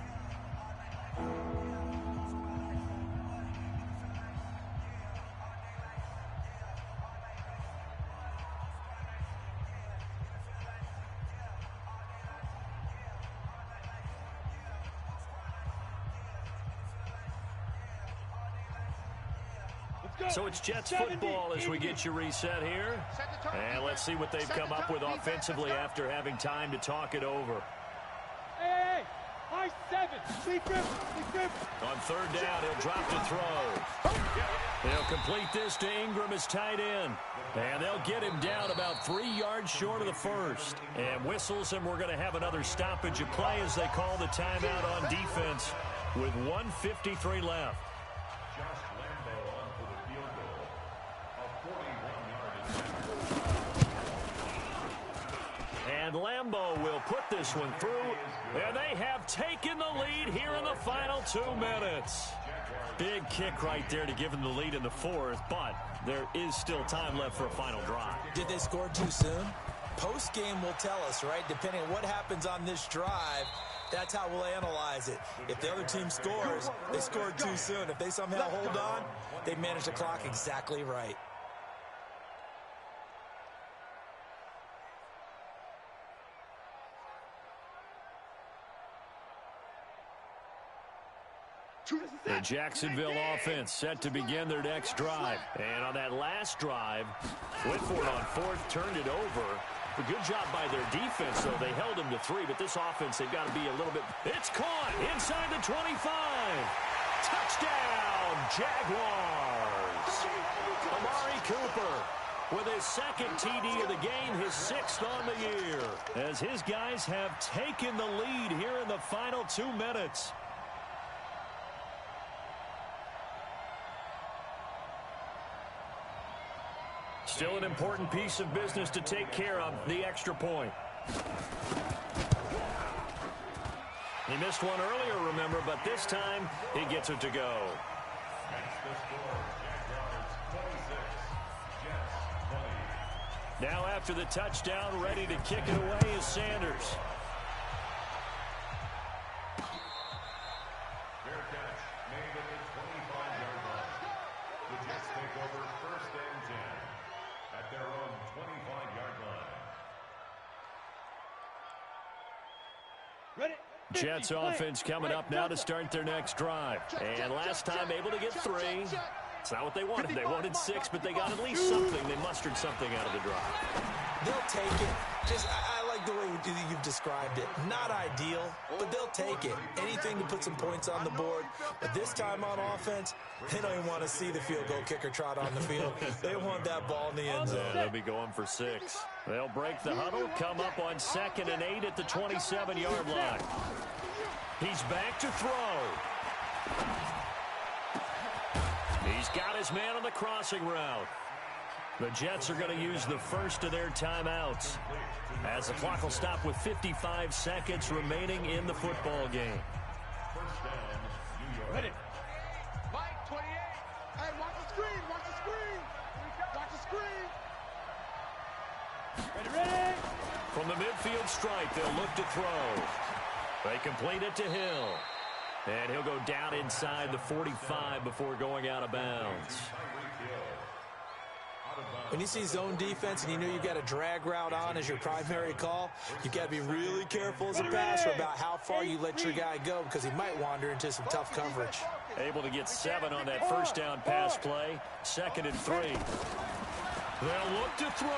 So it's Jets football as we get you reset here. And let's see what they've come up with offensively after having time to talk it over. Hey, high 7. Sleep grip. On third down, he'll drop to throw. He'll complete this to Ingram as tight end. And they'll get him down about 3 yards short of the first. And whistles, and we're going to have another stoppage of play as they call the timeout on defense with 1:53 left. Josh Lambo on for the field goal. A 41-yard attempt. And Lambo will put this one through. And they have taken the lead here in the final 2 minutes. Big kick right there to give them the lead in the fourth, but there is still time left for a final drive. Did they score too soon? Post-game will tell us, right? Depending on what happens on this drive, that's how we'll analyze it. If the other team scores, they scored too soon. If they somehow hold on, they manage the clock exactly right. The Jacksonville offense set to begin their next drive. And on that last drive, Whitford on fourth turned it over. A good job by their defense, though. They held them to 3, but this offense, they've got to be a little bit. It's caught inside the 25. Touchdown, Jaguars. Amari Cooper with his second TD of the game, his 6th on the year, as his guys have taken the lead here in the final 2 minutes. Still an important piece of business to take care of, the extra point. He missed one earlier, remember, but this time he gets it to go. That's the score. Jaguars 26, Jets 20. Now after the touchdown, ready to kick it away is Sanders. Fair catch made at the 25-yard line. The Jets take over 1st and 10 at their own 25-yard line. Ready? Jets offense coming up now to start their next drive. And last time able to get 3. It's not what they wanted. They wanted 6, but they got at least something. They mustered something out of the drive. They'll take it. I like the way you've described it. Not ideal, but they'll take it. Anything to put some points on the board. But this time on offense, they don't even want to see the field goal kicker trot on the field. They want that ball in the end zone. They'll be going for 6. They'll break the huddle, come up on 2nd and 8 at the 27-yard line. He's back to throw. He's got his man on the crossing route. The Jets are going to use the first of their timeouts as the clock will stop with 55 seconds remaining in the football game. First down, New York. Ready? Mike, 28. Hey, watch the screen. Watch the screen. Watch the screen. Ready? From the midfield stripe, they'll look to throw. They complete it to Hill. And he'll go down inside the 45 before going out of bounds. When you see zone defense and you know you've got a drag route on as your primary call, you've got to be really careful as a passer about how far you let your guy go because he might wander into some tough coverage. Able to get 7 on that first down pass play. 2nd and 3. They'll look to throw.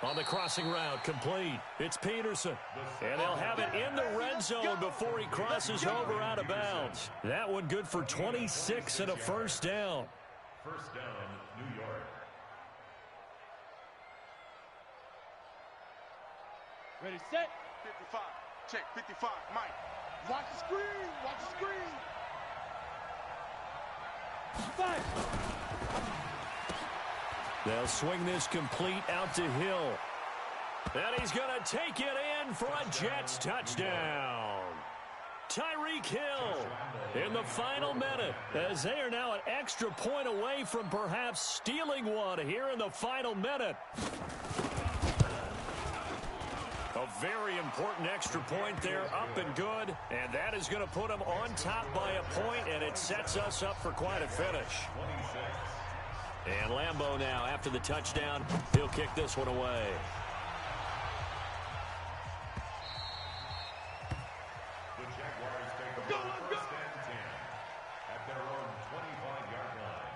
On the crossing route, complete. It's Peterson. And they'll have it in the red zone before he crosses over out of bounds. That one good for 26 and a first down. First down, New York. Ready, set. 55. Check, 55. Mike. Watch the screen. Watch the screen. 5. They'll swing this complete out to Hill. And he's going to take it in for a Jets touchdown. Tyreek Hill in the final minute as they are now an extra point away from perhaps stealing one here in the final minute. A very important extra point there, up and good. And that is going to put them on top by a point, and it sets us up for quite a finish. And Lambo now, after the touchdown, he'll kick this one away. The Jaguars take the ball 1st and their own 25-yard line.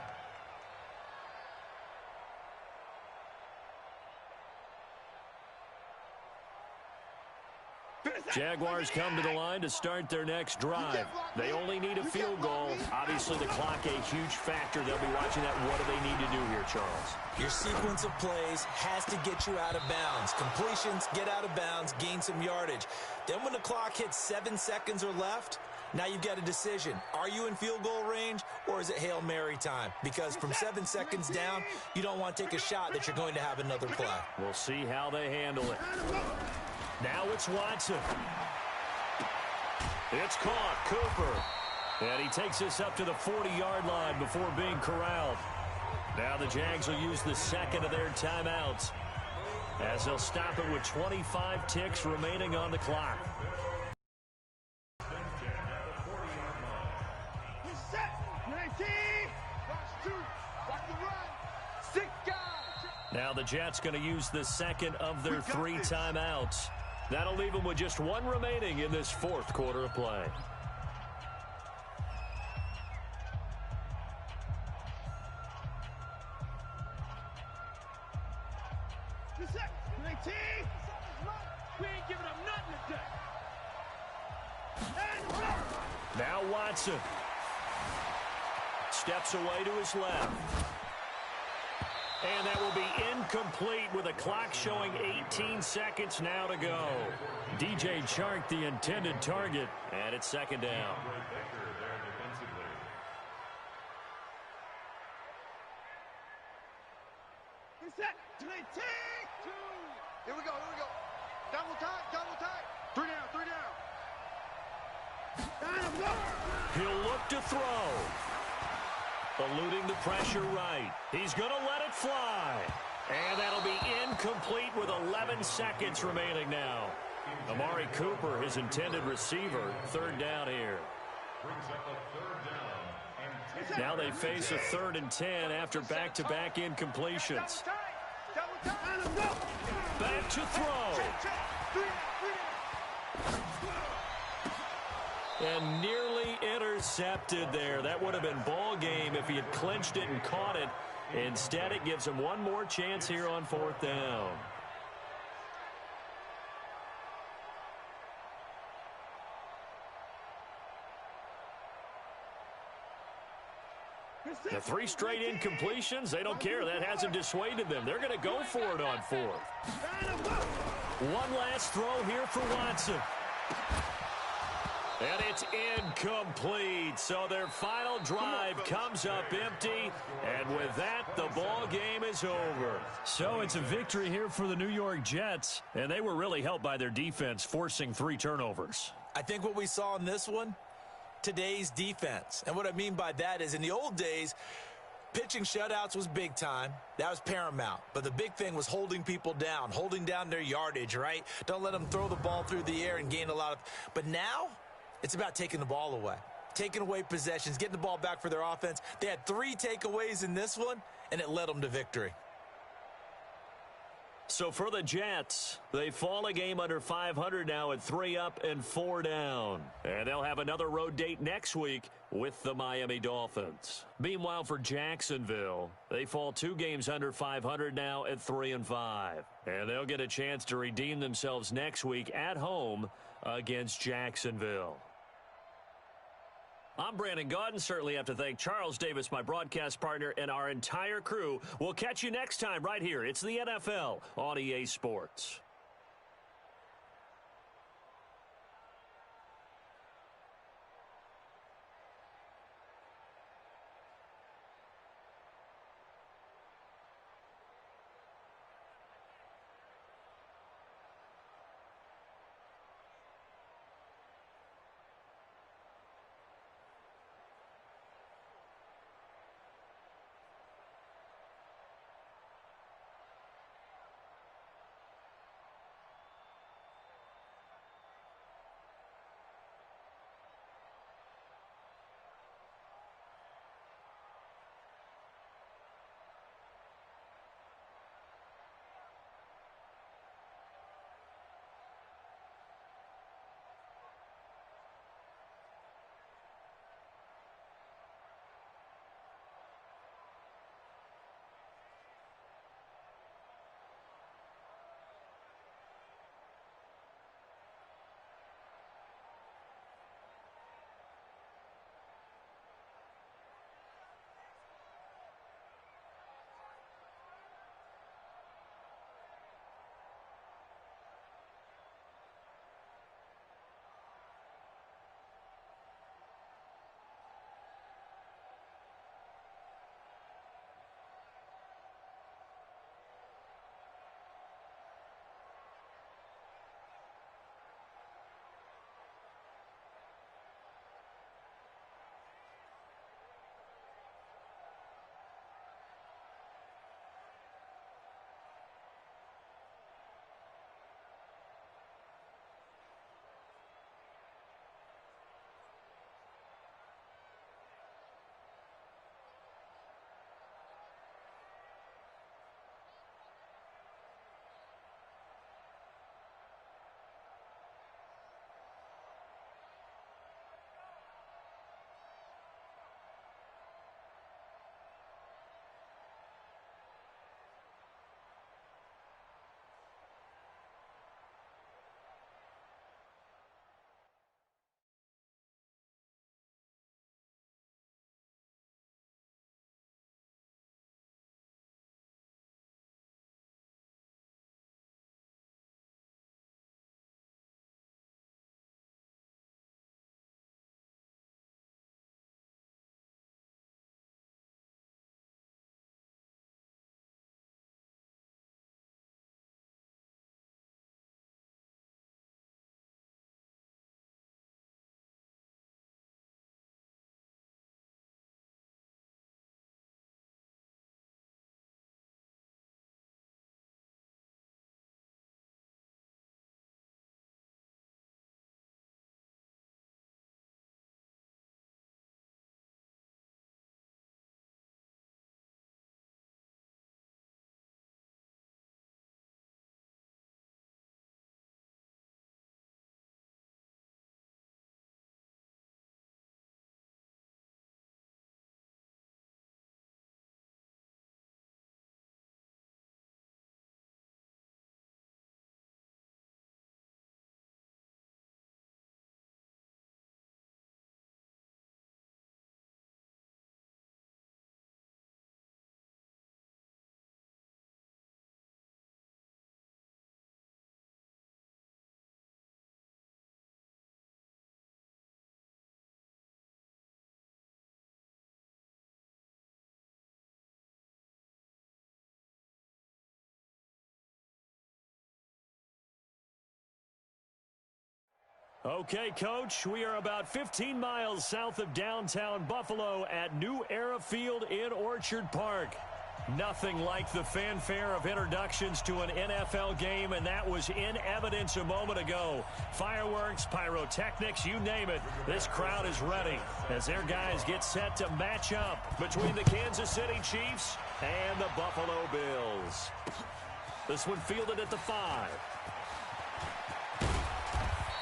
Jaguars come to the line to start their next drive. They only need a field goal. Obviously, the clock a huge factor. They'll be watching that. What do they need to do here, Charles? Your sequence of plays has to get you out of bounds. Completions, get out of bounds, gain some yardage. Then when the clock hits 7 seconds or left, now you've got a decision. Are you in field goal range, or is it Hail Mary time? Because from 7 seconds down, you don't want to take a shot that you're going to have another play. We'll see how they handle it. Now it's Watson. It's caught. Cooper. And he takes this up to the 40-yard line before being corralled. Now the Jags will use the second of their timeouts, as they'll stop it with 25 ticks remaining on the clock. Now the Jets going to use the second of their 3 timeouts. That'll leave them with just 1 remaining in this 4th quarter of play. We ain't giving up nothing today. Now Watson steps away to his left. And that will be incomplete with a clock showing 18 seconds now to go. DJ Chark, the intended target, and it's second down. Here we go. Double time. 3 down. He'll look to throw. Eluding the pressure right. He's going to let it fly. And that'll be incomplete with 11 seconds remaining now. Amari Cooper, his intended receiver, 3rd down here. Now they face a 3rd and 10 after back-to-back incompletions. Back to throw. And nearly intercepted there. That would have been ball game if he had clinched it and caught it. Instead, it gives him one more chance here on 4th down. The 3 straight incompletions, they don't care. That hasn't dissuaded them. They're going to go for it on 4th. One last throw here for Watson. And it's incomplete. So their final drive comes up empty. And with that, the ball game is over. So it's a victory here for the New York Jets. And they were really helped by their defense, forcing 3 turnovers. I think what we saw in this one, today's defense. And what I mean by that is in the old days, pitching shutouts was big time. That was paramount. But the big thing was holding people down, holding down their yardage, right? Don't let them throw the ball through the air and gain a lot of. But now it's about taking the ball away, taking away possessions, getting the ball back for their offense. They had 3 takeaways in this one, and it led them to victory. So for the Jets, they fall a game under 500 now at 3 up and 4 down. And they'll have another road date next week with the Miami Dolphins. Meanwhile, for Jacksonville, they fall 2 games under 500 now at 3 and 5. And they'll get a chance to redeem themselves next week at home against Jacksonville. I'm Brandon Gaudin. Certainly have to thank Charles Davis, my broadcast partner, and our entire crew. We'll catch you next time right here. It's the NFL on EA Sports. Okay, Coach, we are about 15 miles south of downtown Buffalo at New Era Field in Orchard Park. Nothing like the fanfare of introductions to an NFL game, and that was in evidence a moment ago. Fireworks, pyrotechnics, you name it. This crowd is ready as their guys get set to match up between the Kansas City Chiefs and the Buffalo Bills. This one fielded at the 5.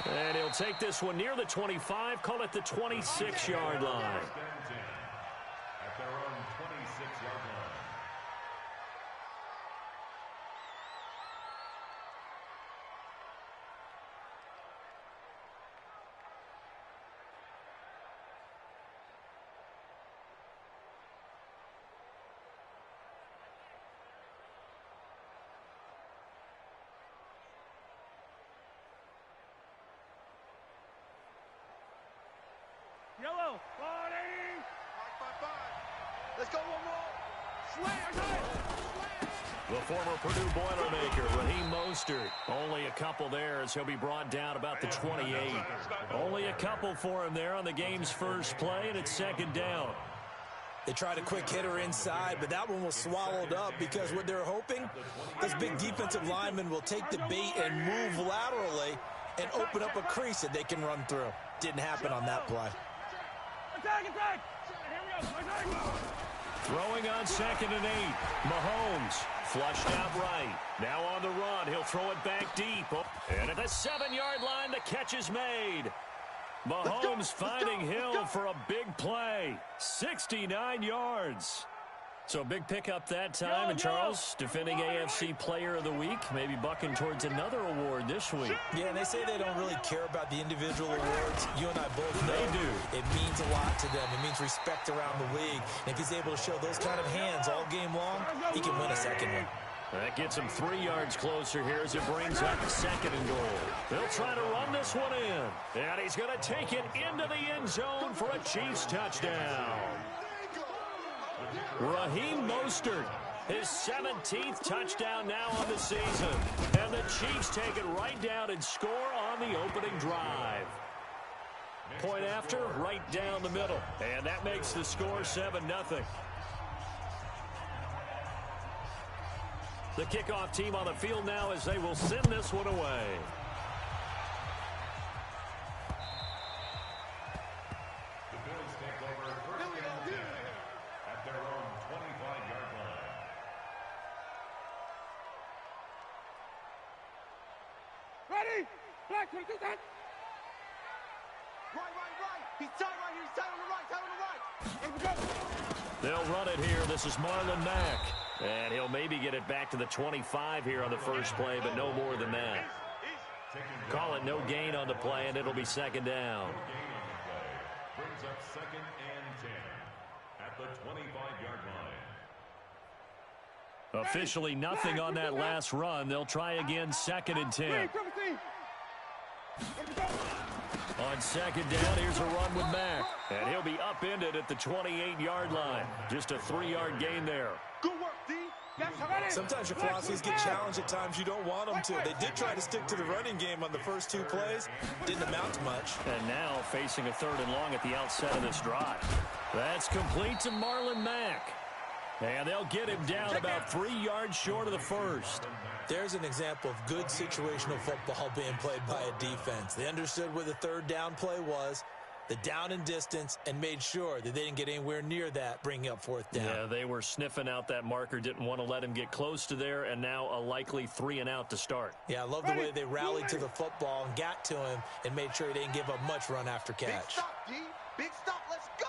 And he'll take this one near the 25, call it the 26-yard line. At their own 26-yard line. Yellow. 180. 5. Let's go one more. Slam. The former Purdue Boilermaker, Raheem Mostert. Only a couple there as he'll be brought down about the 28. Only a couple for him there on the game's first play, and it's second down. They tried a quick hitter inside, but that one was swallowed up because what they're hoping, this big defensive lineman will take the bait and move laterally and open up a crease that they can run through. Didn't happen on that play. Attack. Here we go. Throwing on 2nd and 8. Mahomes flushed out right. Now on the run. He'll throw it back deep. And at the 7-yard line, the catch is made. Mahomes finding Hill for a big play. 69 yards. So big pickup that time. And Charles, defending AFC Player of the Week, maybe bucking towards another award this week. Yeah, and they say they don't really care about the individual awards. You and I both know They do. It means a lot to them. It means respect around the league. And if he's able to show those kind of hands all game long, he can win a second one. That gets him 3 yards closer here as it brings up 2nd and goal. They'll try to run this one in. And he's going to take it into the end zone for a Chiefs touchdown. Raheem Mostert, his 17th touchdown now on the season. And the Chiefs take it right down and score on the opening drive. Point after, right down the middle. And that makes the score 7-0. The kickoff team on the field now as they will send this one away. The Bills take over first and 10 at their own 25-yard line. Ready? Black 22 set. Right. He's tight right here. He's tight on the right. They'll run it here. This is Marlon Mack. And he'll maybe get it back to the 25 here on the first play, but no more than that. Call it no gain on the play, and it'll be second down. No gain on the play. Brings up 2nd and 10 at the 25-yard line. Officially nothing on that last run. They'll try again 2nd and 10. On 2nd down, here's a run with Mack. And he'll be upended at the 28-yard line. Just a 3-yard gain there. Good work, D. Sometimes your philosophies get challenged at times you don't want them to. They did try to stick to the running game on the first 2 plays. Didn't amount to much. And now facing a 3rd and long at the outset of this drive. That's complete to Marlon Mack. And they'll get him down about 3 yards short of the first. There's an example of good situational football being played by a defense. They understood where the 3rd down play was, the down and distance, and made sure that they didn't get anywhere near that, bringing up 4th down. Yeah, they were sniffing out that marker, didn't want to let him get close to there, and now a likely 3 and out to start. Yeah, I love the way they rallied to the football and got to him and made sure he didn't give up much run after catch. Big stop, D. Big stop. Let's go.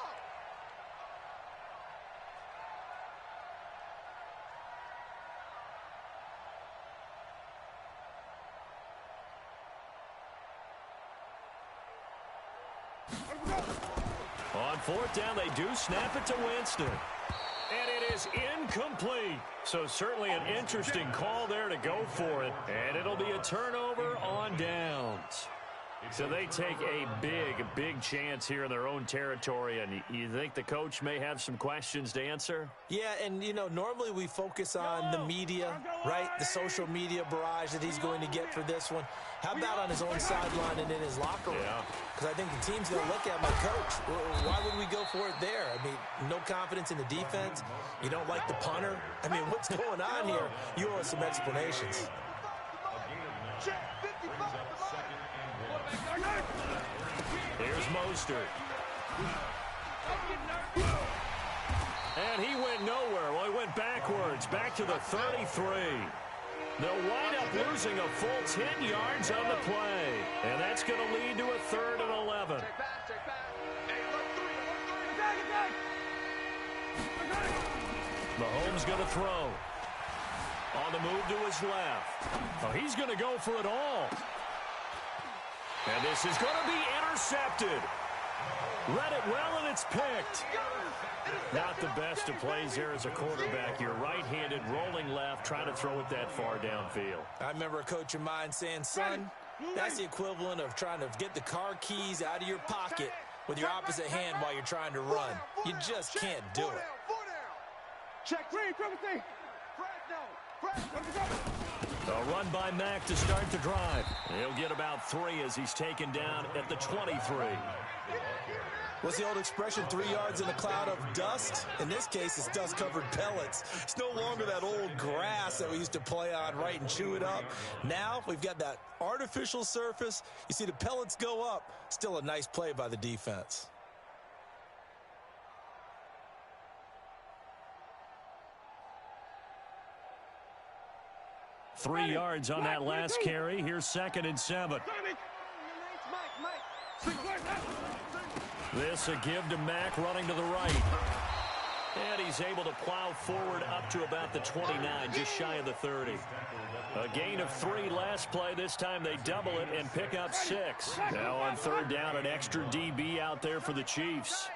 On 4th down, they do snap it to Winston. And it is incomplete. So certainly an interesting call there to go for it. And it'll be a turnover on downs. So they take a big chance here in their own territory, and you think the coach may have some questions to answer? Yeah, and, you know, normally we focus on the media, right? The social media barrage that he's going to get for this one. How about on his own sideline and in his locker room? Because I think the team's going to look at my coach. Why would we go for it there? I mean, no confidence in the defense. You don't like the punter. I mean, what's going on here? You owe us some explanations. Here's Mostert. And he went nowhere. Well, he went backwards, back to the 33. They'll wind up losing a full 10 yards on the play. And that's going to lead to a 3rd and 11. Mahomes going to throw. On the move to his left. Oh, he's going to go for it all. And this is going to be intercepted. Read it well, and it's picked. Not the best of plays there as a quarterback. You're right-handed, rolling left, trying to throw it that far downfield. I remember a coach of mine saying, son, that's the equivalent of trying to get the car keys out of your pocket with your opposite hand while you're trying to run. You just can't do it. Check three, privacy. A run by Mack to start the drive. He'll get about 3 as he's taken down at the 23. What's the old expression, 3 yards in a cloud of dust? In this case, it's dust-covered pellets. It's no longer that old grass that we used to play on, right, and chew it up. Now we've got that artificial surface. You see the pellets go up. Still a nice play by the defense. Three yards on that last carry. Here's 2nd and 7. This a give to Mack running to the right. And he's able to plow forward up to about the 29, just shy of the 30. A gain of 3 last play. This time they double it and pick up 6. Now on 3rd down, an extra DB out there for the Chiefs.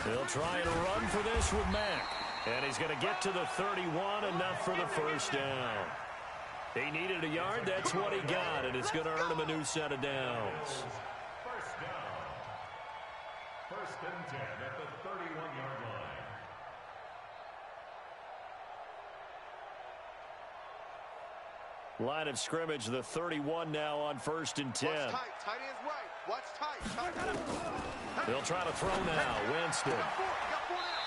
They'll try and run for this with Mack. And he's going to get to the 31, enough for the 1st down. He needed a yard. That's what he got, and it's going to earn him a new set of downs. 1st down. 1st and 10 at the 31-yard line. Line of scrimmage, the 31 now on 1st and 10. Watch tight. Tight ends right. Watch tight. They'll try to throw now. Winston.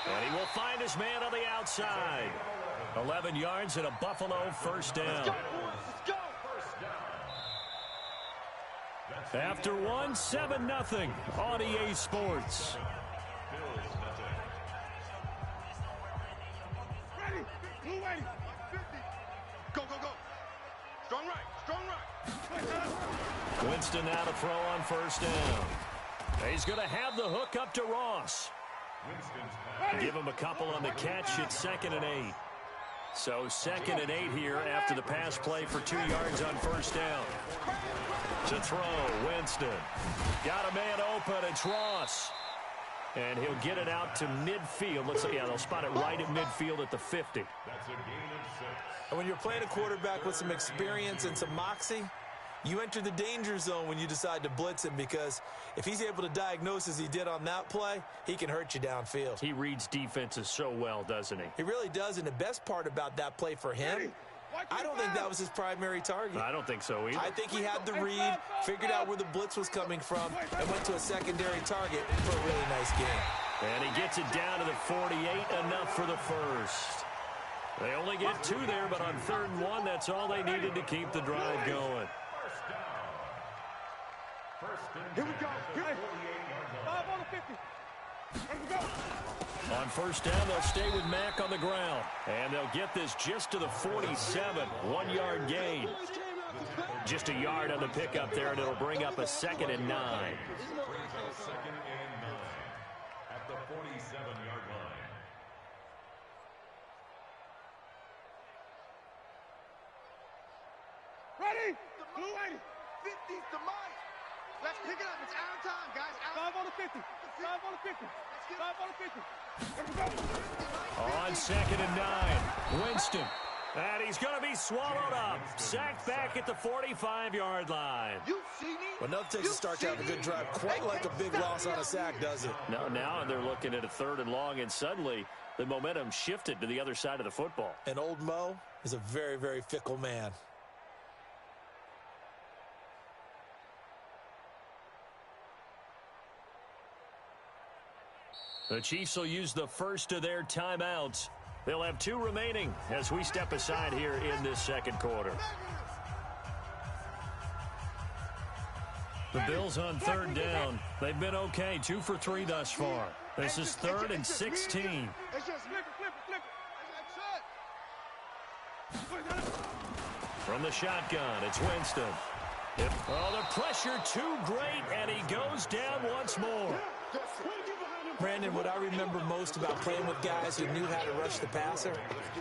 And he will find his man on the outside. 11 yards and a Buffalo 1st down. After 1, 7-0 on EA Sports. Ready. Blue ready. Go. Strong right. Winston now to throw on 1st down. He's going to have the hook up to Ross. Give him a couple on the catch. It's 2nd and 8. So 2nd and 8 here after the pass play for 2 yards on 1st down. To throw, Winston. Got a man open. It's Ross. And he'll get it out to midfield. Let's see. Yeah, they'll spot it right at midfield at the 50. That's a gain of 6. And when you're playing a quarterback with some experience and some moxie, you enter the danger zone when you decide to blitz him, because if he's able to diagnose as he did on that play, he can hurt you downfield. He reads defenses so well, doesn't he? He really does, and the best part about that play for him, I don't think that was his primary target. I don't think so either. I think he had the read, figured out where the blitz was coming from, and went to a secondary target for a really nice game. And he gets it down to the 48, enough for the 1st. They only get 2 there, but on 3rd and 1, that's all they needed to keep the drive going. Here we go. 5 on the 50. Here we go. On 1st down, they'll stay with Mack on the ground. And they'll get this just to the 47. 1-yard gain. Just a yard on the pickup there, and it'll bring up a 2nd and 9. Brings up 2nd and 9 at the 47-yard line. Ready. Blue ready. 50's the mic. Let's pick it up. It's our time, guys. 5 on the 50. 5 on the 50. 5 on the 50. Here we go. On 2nd and 9, Winston. And he's going to be swallowed up. Sacked back at the 45-yard line. You see me? Well, nothing takes a start to have a good drive. Quite like a big loss on a sack, does it? No, now they're looking at a 3rd and long, and suddenly the momentum shifted to the other side of the football. And old Mo is a very, very fickle man. The Chiefs will use the first of their timeouts. They'll have 2 remaining as we step aside here in this second quarter. The Bills on 3rd down. They've been okay, 2 for 3 thus far. This is 3rd and 16. From the shotgun, it's Winston. Oh, the pressure too great, and he goes down once more. Brandon, what I remember most about playing with guys who knew how to rush the passer,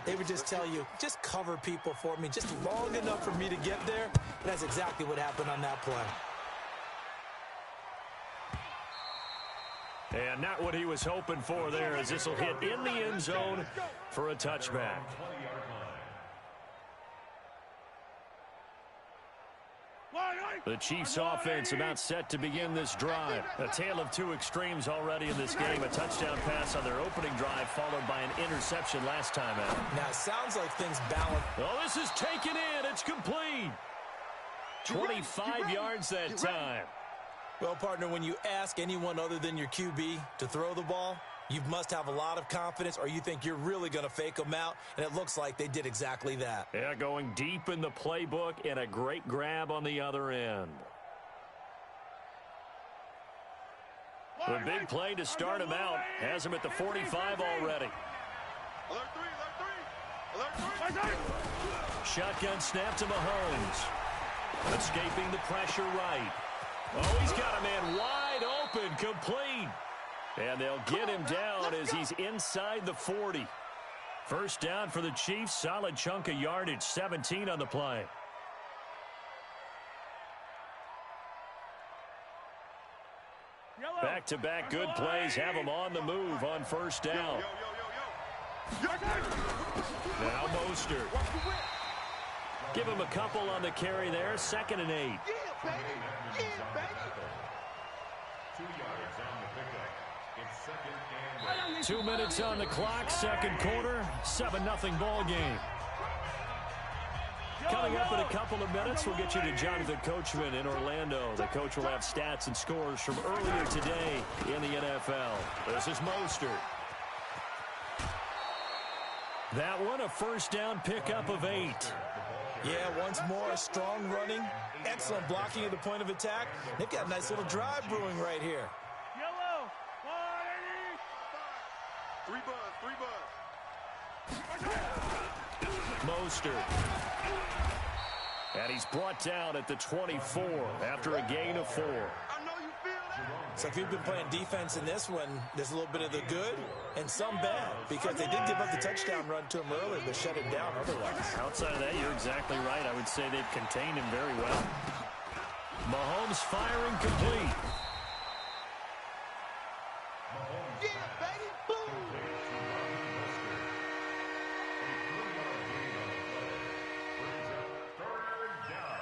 they would just tell you, just cover people for me, just long enough for me to get there. And that's exactly what happened on that play. And not what he was hoping for there, as this will hit in the end zone for a touchback. The Chiefs offense about set to begin this drive. A tale of 2 extremes already in this game. A touchdown pass on their opening drive, followed by an interception last time out. Now, it sounds like things balance. Oh, this is taken in. It's complete. 25 yards that time. Well, partner, when you ask anyone other than your QB to throw the ball, you must have a lot of confidence, or you think you're really going to fake them out, and it looks like they did exactly that. Yeah, going deep in the playbook and a great grab on the other end. The big play to start him out has him at the 45 already. Shotgun snap to Mahomes. Escaping the pressure right. Oh, he's got a man wide open, complete. And they'll get him down as he's inside the 40. First down for the Chiefs. Solid chunk of yardage. 17 on the play. Back-to-back good plays have him on the move on first down. Now Mostert. Give him a couple on the carry there. 2nd and 8. Yeah, baby. Yeah, baby. 2 yards on the pickup. It's 2nd and 8. 2 minutes on the clock, second quarter, 7-0 ball game. Coming up in a couple of minutes, we'll get you to Jonathan Coachman in Orlando. The coach will have stats and scores from earlier today in the NFL. This is Mostert. That one, a first down pickup of 8. Yeah, once more, strong running, excellent blocking at the point of attack. They've got a nice little drive brewing right here. Yellow, 3 buzz. Mostert. And he's brought down at the 24 after a gain of 4. I know you feel that. So if you've been playing defense in this one, there's a little bit of the good and some bad, because they did give up the touchdown run to him earlier, but shut him down otherwise. Outside of that, you're exactly right. I would say they've contained him very well. Mahomes firing complete. Yeah, baby. Boom.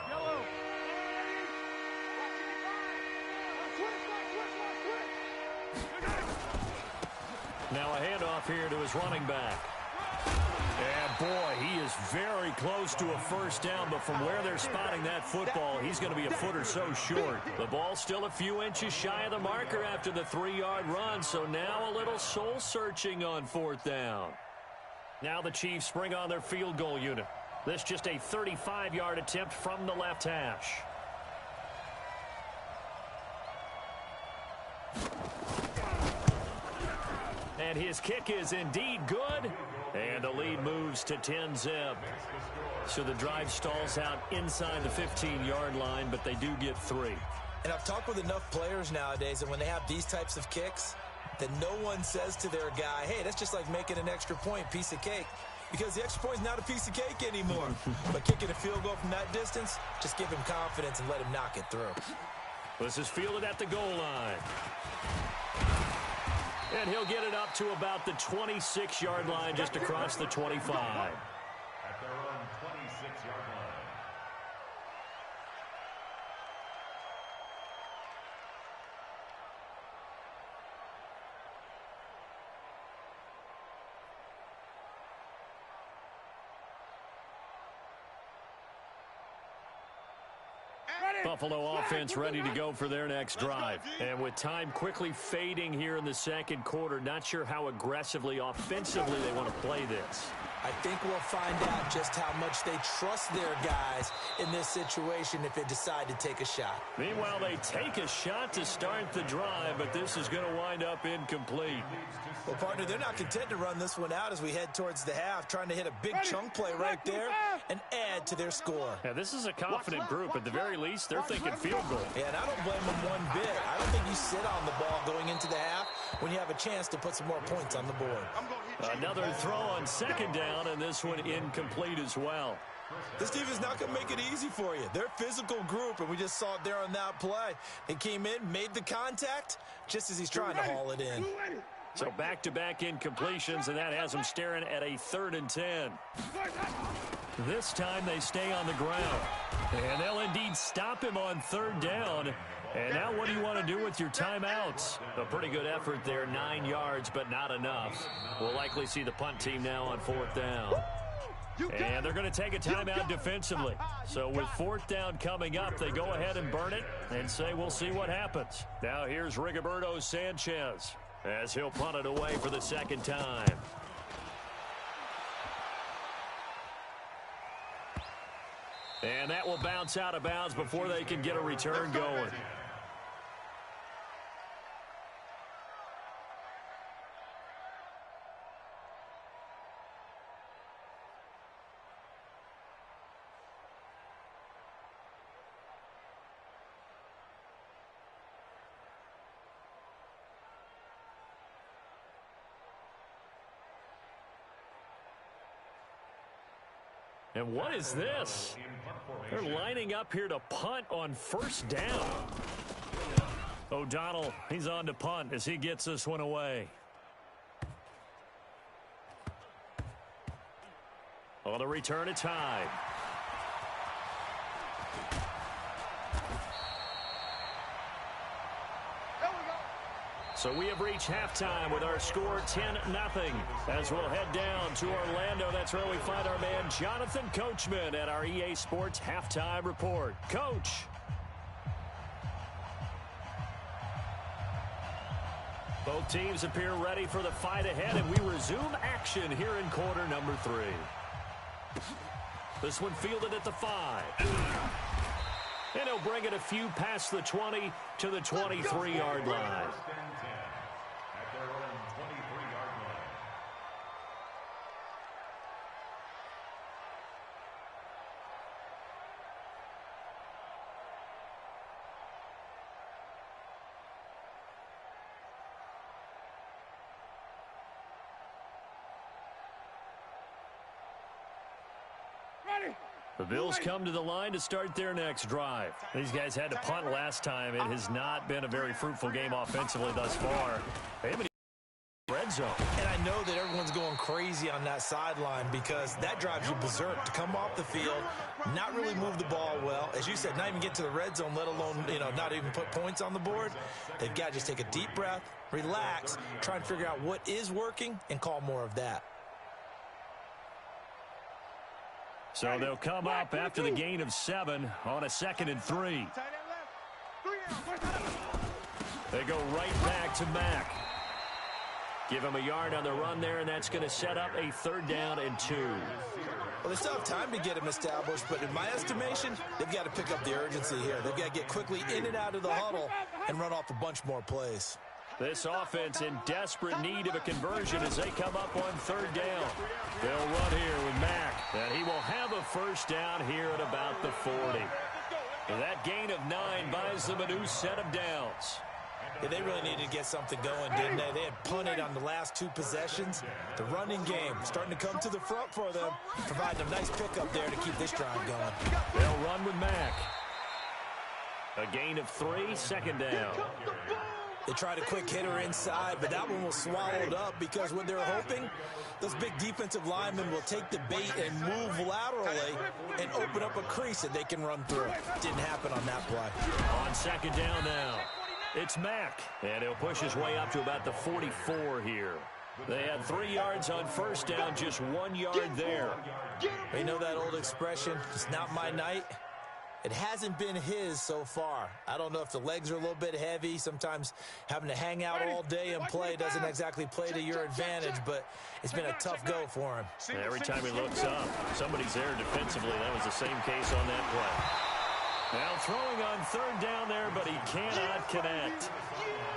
Yellow. Now a handoff here to his running back. And boy, he is very close to a first down, but from where they're spotting that football, he's going to be a foot or so short. The ball's still a few inches shy of the marker after the 3-yard run, so now a little soul-searching on 4th down. Now the Chiefs bring on their field goal unit. This just a 35-yard attempt from the left hash. And his kick is indeed good. And the lead moves to 10-zip. So the drive stalls out inside the 15-yard line, but they do get 3. And I've talked with enough players nowadays that when they have these types of kicks, that no one says to their guy, hey, that's just like making an extra point, piece of cake. Because the extra point is not a piece of cake anymore. But kicking a field goal from that distance, just give him confidence and let him knock it through. This is fielded at the goal line. And he'll get it up to about the 26-yard line, just across the 25. At their own Buffalo offense ready to go for their next drive. And with time quickly fading here in the second quarter, not sure how aggressively, offensively they want to play this. I think we'll find out just how much they trust their guys in this situation if they decide to take a shot. Meanwhile, they take a shot to start the drive, but this is going to wind up incomplete. Well, partner, they're not content to run this one out as we head towards the half, trying to hit a big chunk play right there and add to their score. Yeah, this is a confident group. At the very least, they're thinking field goal. Yeah, and I don't blame them one bit. I don't think you sit on the ball going into the half when you have a chance to put some more points on the board. Another throw on second down, and this one incomplete as well. This team is not going to make it easy for you. They're a physical group, and we just saw it there on that play. He came in, made the contact, just as he's trying to haul it in. So back-to-back incompletions, and that has them staring at a 3rd and 10. This time they stay on the ground. And they'll indeed stop him on 3rd down. And now what do you want to do with your timeouts? A pretty good effort there, 9 yards, but not enough. We'll likely see the punt team now on 4th down. And they're going to take a timeout defensively. So with 4th down coming up, they go ahead and burn it and say we'll see what happens. Now here's Rigoberto Sanchez as he'll punt it away for the 2nd time. And that will bounce out of bounds before they can get a return going. And what is this? They're lining up here to punt on 1st down. O'Donnell, he's on to punt as he gets this one away. On the return, it's Hyde. So we have reached halftime with our score 10-0. As we'll head down to Orlando, that's where we find our man Jonathan Coachman at our EA Sports Halftime Report. Coach. Both teams appear ready for the fight ahead, and we resume action here in quarter number 3. This one fielded at the 5. And he'll bring it a few past the 20 to the 23-yard line. The Bills come to the line to start their next drive. These guys had to punt last time. It has not been a very fruitful game offensively thus far. They haven't even red zone. And I know that everyone's going crazy on that sideline because that drives you berserk to come off the field, not really move the ball well. As you said, not even get to the red zone, let alone, not even put points on the board. They've got to just take a deep breath, relax, try and figure out what is working and call more of that. So they'll come up after the gain of 7 on a 2nd and 3. They go right back to Mack. Give him a yard on the run there, and that's going to set up a 3rd down and 2. Well, they still have time to get him established, but in my estimation, they've got to pick up the urgency here. They've got to get quickly in and out of the huddle and run off a bunch more plays. This offense in desperate need of a conversion as they come up on 3rd down. They'll run here with Mack, and he will have a 1st down here at about the 40. And that gain of 9 buys them a new set of downs. Yeah, they really needed to get something going, didn't they? They had punted on the last 2 possessions. The running game starting to come to the front for them, providing a nice pickup there to keep this drive going. They'll run with Mack. A gain of 3, 2nd down. They tried a quick hitter inside, but that one was swallowed up because what they're hoping, those big defensive linemen will take the bait and move laterally and open up a crease that they can run through. Didn't happen on that play. On 2nd down now, it's Mack, and he'll push his way up to about the 44 here. They had 3 yards on 1st down, just 1 yard there. You know that old expression, it's not my night. It hasn't been his so far. I don't know if the legs are a little bit heavy. Sometimes having to hang out all day and play doesn't exactly play to your advantage, but it's been a tough go for him. Every time he looks up, somebody's there defensively. That was the same case on that play. Now throwing on third down there, but he cannot connect.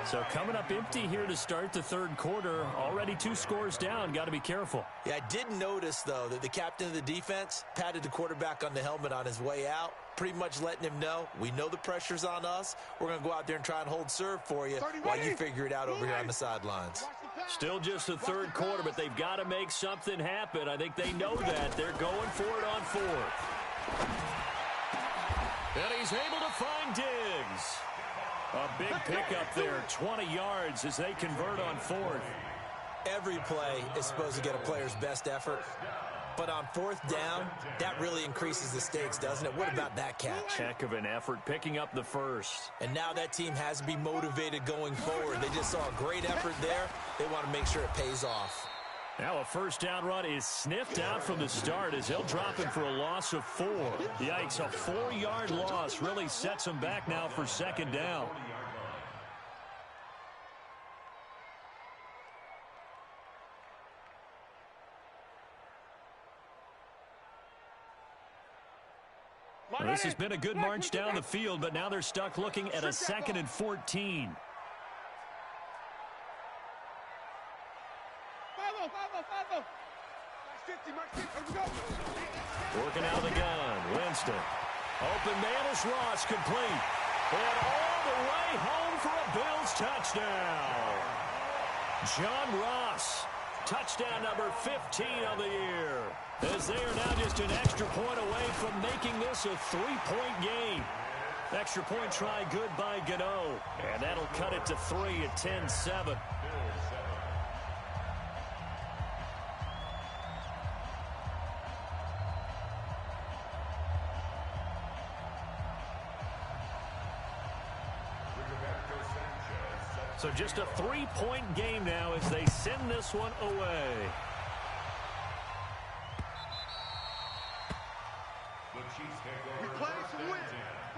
So coming up empty here to start the third quarter. Already 2 scores down. Got to be careful. Yeah, I did notice, though, that the captain of the defense patted the quarterback on the helmet on his way out, pretty much letting him know, we know the pressure's on us. We're going to go out there and try and hold serve for you while you figure it out over here on the sidelines. Still just the third quarter, but they've got to make something happen. I think they know that. They're going for it on fourth. And he's able to find Diggs. A big pickup there, 20 yards as they convert on fourth. Every play is supposed to get a player's best effort, but on fourth down, that really increases the stakes, doesn't it? What about that catch? Heck of an effort, picking up the first. And now that team has to be motivated going forward. They just saw a great effort there. They want to make sure it pays off. Now a first down run is sniffed out from the start as they'll drop him for a loss of 4. Yikes, a 4-yard loss really sets him back now for second down. Well, this has been a good march down the field, but now they're stuck looking at a 2nd and 14. Working out of the gun. Winston. Open man is Ross, complete. And all the way home for a Bills touchdown. John Ross. Touchdown number 15 of the year. As they are now just an extra point away from making this a 3-point game. Extra point try good by Gano. And that'll cut it to 3 at 10-7. So just a 3-point game now as they send this one away. The Chiefs take over. We play to win.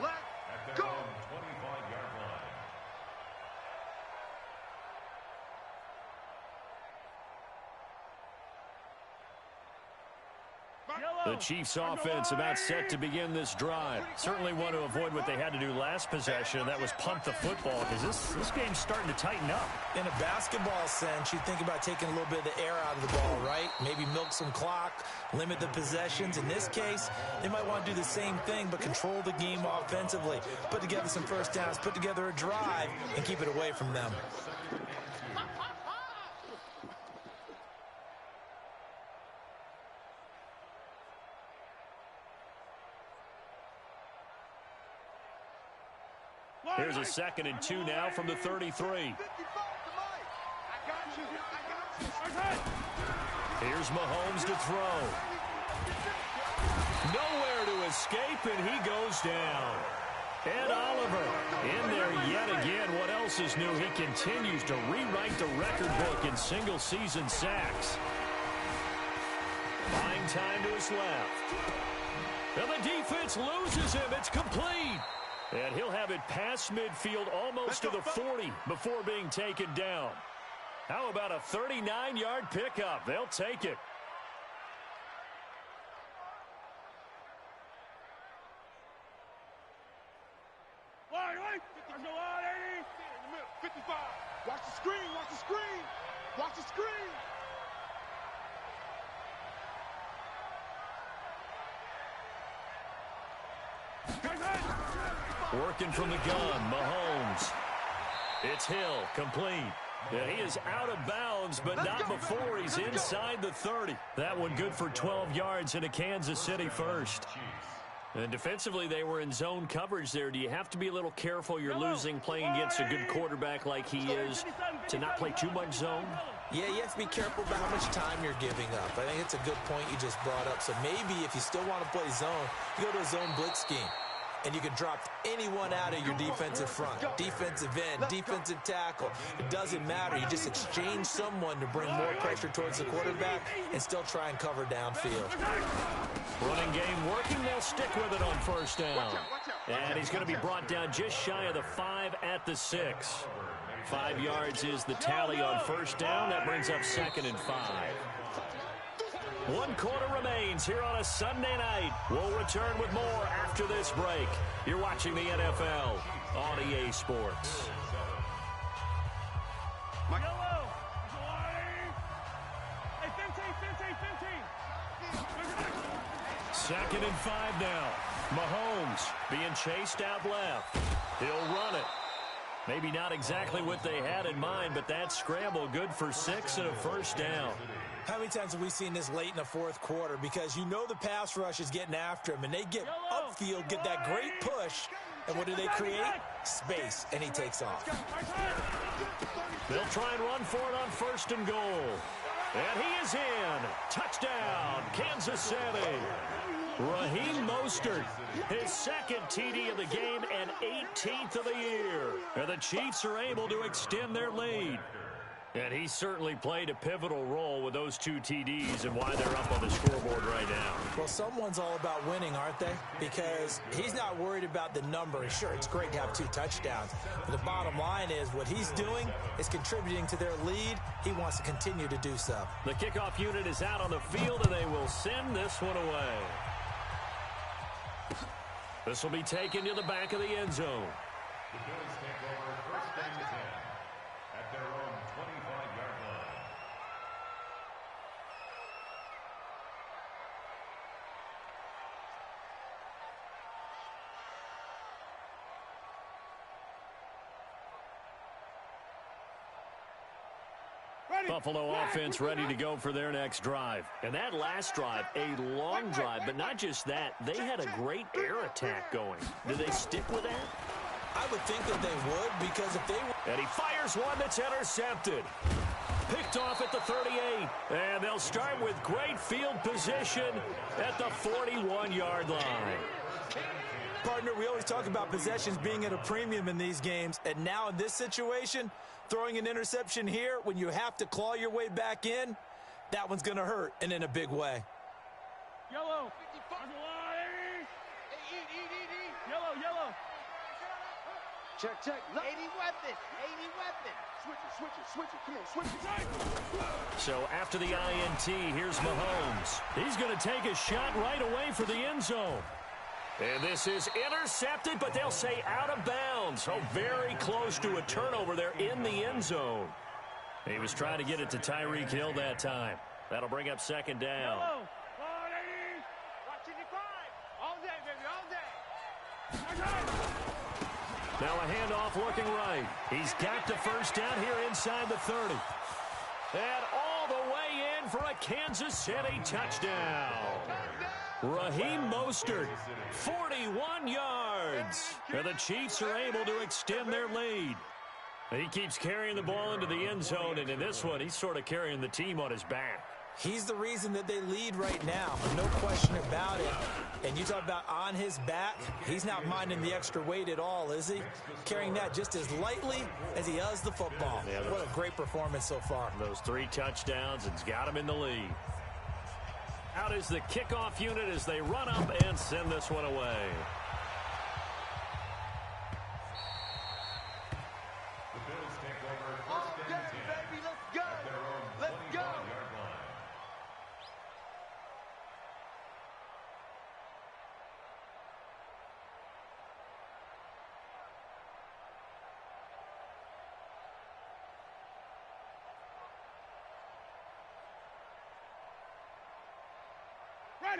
Let's at their go. own 25-yard line. The Chiefs offense about set to begin this drive. Certainly want to avoid what they had to do last possession, and that was punt the football, because this game's starting to tighten up. In a basketball sense, you think about taking a little bit of the air out of the ball, right? Maybe milk some clock, limit the possessions. In this case, they might want to do the same thing, but control the game offensively. Put together some first downs, put together a drive, and keep it away from them. Here's a 2nd and 2 now from the 33. Here's Mahomes to throw. Nowhere to escape, and he goes down. Ed Oliver in there yet again. What else is new? He continues to rewrite the record book in single-season sacks. Buying time to his left. And the defense loses him. It's complete. And he'll have it past midfield almost to the 40 before being taken down. How about a 39-yard pickup? They'll take it. There's no line, 80. In the middle, 55. Watch the screen, watch the screen. Watch the screen. Working from the gun, Mahomes. It's Hill, complete. And he is out of bounds, but not before he's inside the 30. That one good for 12 yards in a Kansas City first. And defensively, they were in zone coverage there. Do you have to be a little careful? You're losing playing against a good quarterback like he is to not play too much zone? Yeah, you have to be careful about how much time you're giving up. I think it's a good point you just brought up. So maybe if you still want to play zone, you go to a zone blitz scheme. and you can drop anyone out of your defensive front. Defensive end, defensive tackle. It doesn't matter. You just exchange someone to bring more pressure towards the quarterback and still try and cover downfield. Running game working. They'll stick with it on first down. And he's going to be brought down just shy of the 5 at the 6. 5 yards is the tally on first down. That brings up 2nd and 5. 1 quarter remains here on a Sunday night. We'll return with more after this break. You're watching the NFL on EA Sports. Yellow. Hey, 15. 2nd and 5 now. Mahomes being chased out left. He'll run it. Maybe not exactly what they had in mind, but that scramble good for 6 and a first down. How many times have we seen this late in the fourth quarter? Because you know the pass rush is getting after him, and they get upfield, get that great push, and what do they create? Space, and he takes off. They'll try and run for it on 1st and goal. And he is in. Touchdown, Kansas City. Raheem Mostert, his 2nd TD of the game and 18th of the year. And the Chiefs are able to extend their lead. And he certainly played a pivotal role with those 2 TDs and why they're up on the scoreboard right now. Well, someone's all about winning, aren't they? Because he's not worried about the number. Sure, it's great to have 2 touchdowns. But the bottom line is what he's doing is contributing to their lead. He wants to continue to do so. The kickoff unit is out on the field, and they will send this one away. This will be taken to the back of the end zone. The Bills take over 1st and 10 at their own 25-yard line. Buffalo offense ready to go for their next drive. And that last drive, a long drive, but not just that. They had a great air attack going. Do they stick with that? I would think that they would, because if they were... And he fires one that's intercepted. Picked off at the 38. And they'll start with great field position at the 41-yard line. Partner, we always talk about possessions being at a premium in these games, and now in this situation, throwing an interception here when you have to claw your way back in, that one's going to hurt, and in a big way. Yellow. Yellow. Check. 80 weapon. Switch it. Come on, switch it. So after the INT, here's Mahomes. He's going to take a shot right away for the end zone. And this is intercepted, but they'll say out of bounds. So very close to a turnover there in the end zone. He was trying to get it to Tyreek Hill that time. That'll bring up 2nd down. All day, baby, all day. Now a handoff looking right. He's got the first down here inside the 30. And all the way in for a Kansas City touchdown. Raheem Mostert, 41 yards. And the Chiefs are able to extend their lead. He keeps carrying the ball into the end zone, and in this one, he's sort of carrying the team on his back. He's the reason that they lead right now, no question about it. And you talk about on his back, he's not minding the extra weight at all, is he? Carrying that just as lightly as he does the football. Yeah, what a great performance so far. Those 3 touchdowns, it's got him in the lead. Out is the kickoff unit as they run up and send this one away. The Bills take over 1st and 10 Baby, let's go. at their own Let's go. 25-yard line.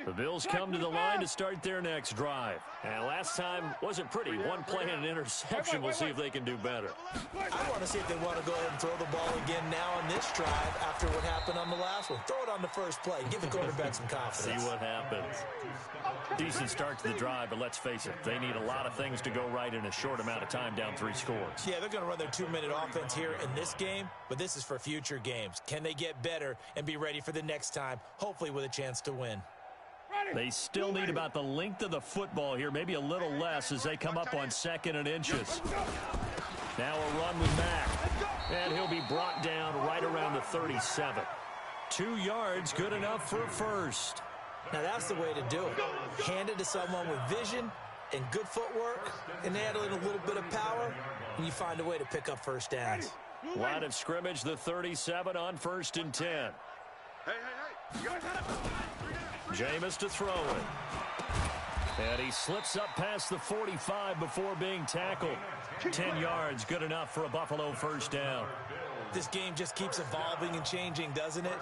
The Bills come to the line to start their next drive. And last time wasn't pretty. One play and an interception. We'll see if they can do better. I want to see if they want to go ahead and throw the ball again now on this drive after what happened on the last one. Throw it on the first play. Give the quarterback some confidence. See what happens. Decent start to the drive, but let's face it, they need a lot of things to go right in a short amount of time, down 3 scores. Yeah, they're going to run their 2-minute offense here in this game, but this is for future games. Can they get better and be ready for the next time, hopefully with a chance to win? They still need about the length of the football here, maybe a little less as they come up on 2nd and inches. Now a run with Mack. And he'll be brought down right around the 37. 2 yards, good enough for a first. Now that's the way to do it. Hand it to someone with vision and good footwork, and add in a little bit of power, and you find a way to pick up first downs. Line of scrimmage, the 37 on 1st and 10. Hey. You guys had it. Jameis to throw it. And he slips up past the 45 before being tackled. 10 yards, good enough for a Buffalo first down. This game just keeps evolving and changing, doesn't it?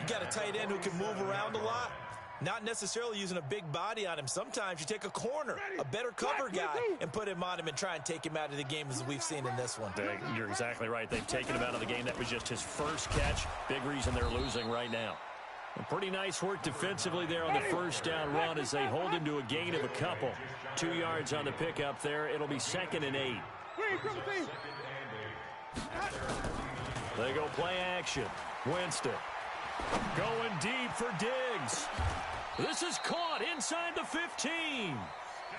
You got a tight end who can move around a lot. Not necessarily using a big body on him. Sometimes you take a corner, a better cover guy, and put him on him and try and take him out of the game as we've seen in this one. You're exactly right. They've taken him out of the game. That was just his first catch. Big reason they're losing right now. Pretty nice work defensively there on the first down run as they hold him to a gain of a couple. 2 yards on the pickup there. It'll be 2nd and 8. They go play action. Winston going deep for Diggs. This is caught inside the 15.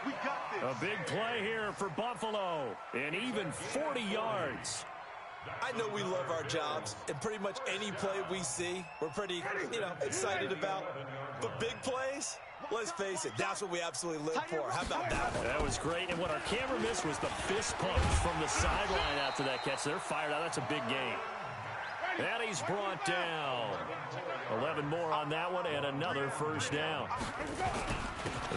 We got this. A big play here for Buffalo. And even 40 yards. I know we love our jobs, and pretty much any play we see, we're pretty, excited about. But big plays, let's face it, that's what we absolutely live for. How about that one? That was great. And what our camera missed was the fist pump from the sideline after that catch. They're fired out. That's a big game. And he's brought down. 11 more on that one, and another first down.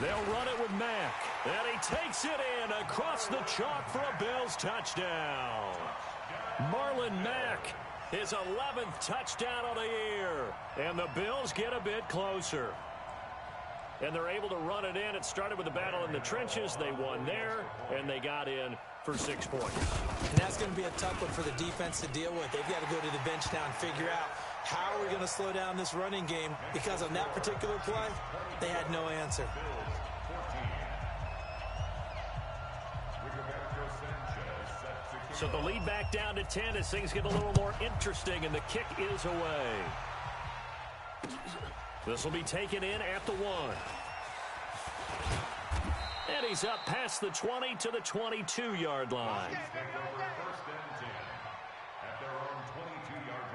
They'll run it with Mack. And he takes it in across the chalk for a Bills touchdown. Marlon Mack, his 11th touchdown of the year. And the Bills get a bit closer. And they're able to run it in. It started with a battle in the trenches. They won there, and they got in for 6 points. And that's going to be a tough one for the defense to deal with. They've got to go to the bench now and figure out how are we going to slow down this running game, because on that particular play, they had no answer. So the lead back down to 10 as things get a little more interesting, and the kick is away. This will be taken in at the 1. And he's up past the 20 to the 22-yard line. First and 10 at their own 22-yard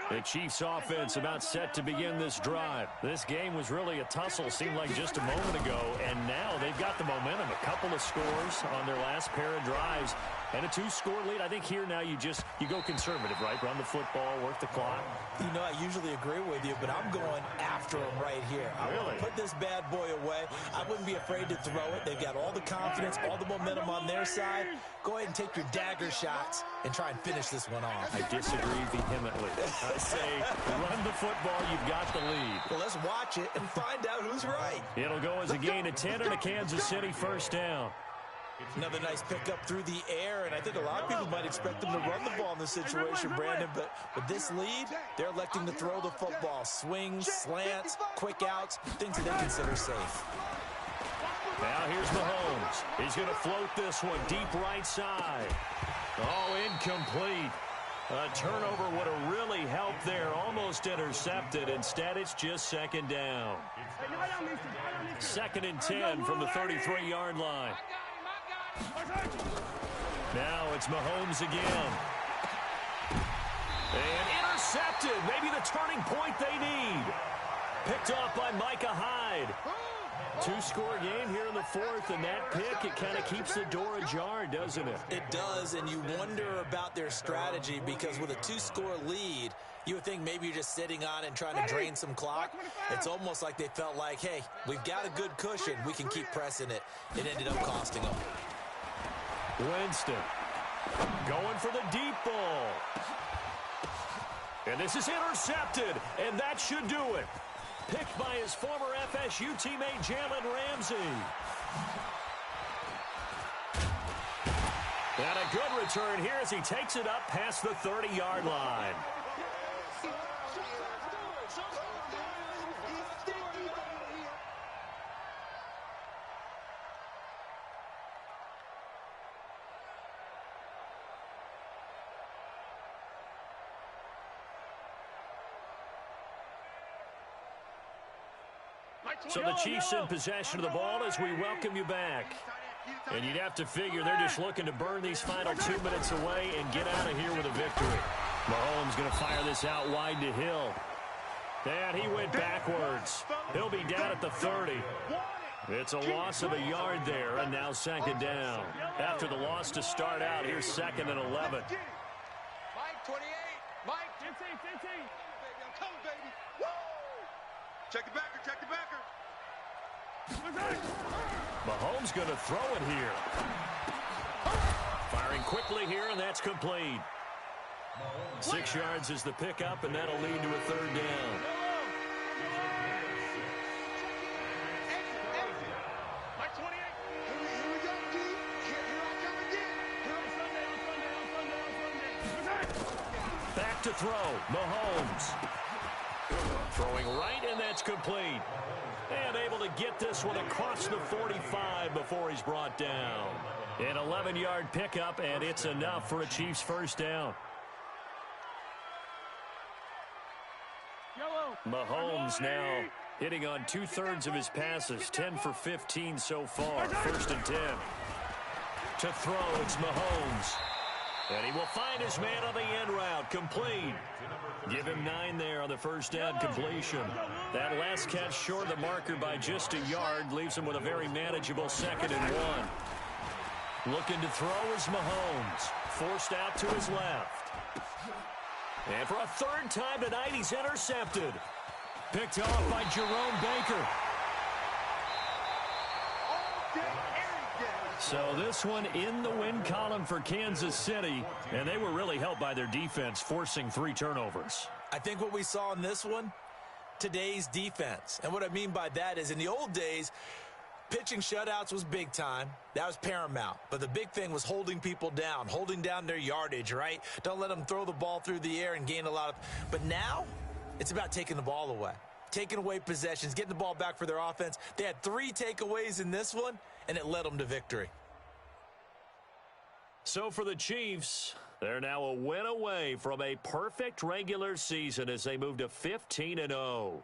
line. The Chiefs offense about set to begin this drive. This game was really a tussle, seemed like just a moment ago, and now they've got the momentum. A couple of scores on their last pair of drives and a 2-score lead. I think here now you go conservative, right? Run the football, work the clock. I usually agree with you, but I'm going after him right here. I want to put this bad boy away. I wouldn't be afraid to throw it. They've got all the confidence, all the momentum on their side. Go ahead and take your dagger shots and try and finish this one off. I disagree vehemently. I say run the football, you've got the lead. Well, let's watch it and find out who's right. It'll go as a gain of 10 and a Kansas City first down. Another nice pickup through the air, and I think a lot of people might expect them to run the ball in this situation, Brandon, but with this lead, they're electing to throw the football. Swings, slants, quick outs, things that they consider safe. Now here's Mahomes. He's going to float this one deep right side. Oh, incomplete. A turnover would have really helped there. Almost intercepted. Instead, it's just second down. 2nd and 10 from the 33-yard line. Now it's Mahomes again. And intercepted. Maybe the turning point they need. Picked off by Micah Hyde. 2-score game here in the 4th, and that pick, it kind of keeps the door ajar, doesn't it? It does, and you wonder about their strategy, because with a 2-score lead, you would think maybe you're just sitting on it and trying to drain some clock. It's almost like they felt like, hey, we've got a good cushion. We can keep pressing it. It ended up costing them. Winston going for the deep ball. And this is intercepted, and that should do it. Picked by his former FSU teammate Jalen Ramsey. And a good return here as he takes it up past the 30-yard line. So the Chiefs in possession of the ball as we welcome you back. And you'd have to figure they're just looking to burn these final 2 minutes away and get out of here with a victory. Mahomes going to fire this out wide to Hill. And he went backwards. He'll be down at the 30. It's a loss of a yard there, and now second down. After the loss to start out, here's second and 11. Mike, 28. Mike, 15. I'm coming, baby. Woo! Check the backer, check the backer. Mahomes going to throw it here. Firing quickly here, and that's complete. 6 yards is the pickup, and that'll lead to a third down. Mike, 28. Here we go, D. Here I come again. Back to throw. Mahomes. Throwing right, and that's complete. And able to get this one across the 45 before he's brought down. An 11-yard pickup, and it's enough for a Chiefs first down. Mahomes now hitting on 2/3 of his passes, 10 for 15 so far. First and 10. To throw, it's Mahomes. And he will find his man on the end route, complete. Give him 9 there on the first down completion. That last catch short of the marker by just a yard leaves him with a very manageable 2nd and 1. Looking to throw is Mahomes. Forced out to his left. And for a 3rd time tonight, he's intercepted. Picked off by Jerome Baker. So this one in the win column for Kansas City, and they were really helped by their defense, forcing 3 turnovers. I think what we saw in this one, today's defense. And what I mean by that is in the old days, pitching shutouts was big time. That was paramount. But the big thing was holding people down, holding down their yardage, right? Don't let them throw the ball through the air and gain a lot of. But now, it's about taking the ball away, taking away possessions, getting the ball back for their offense. They had 3 takeaways in this one, and it led them to victory. So for the Chiefs, they're now a win away from a perfect regular season as they move to 15-0.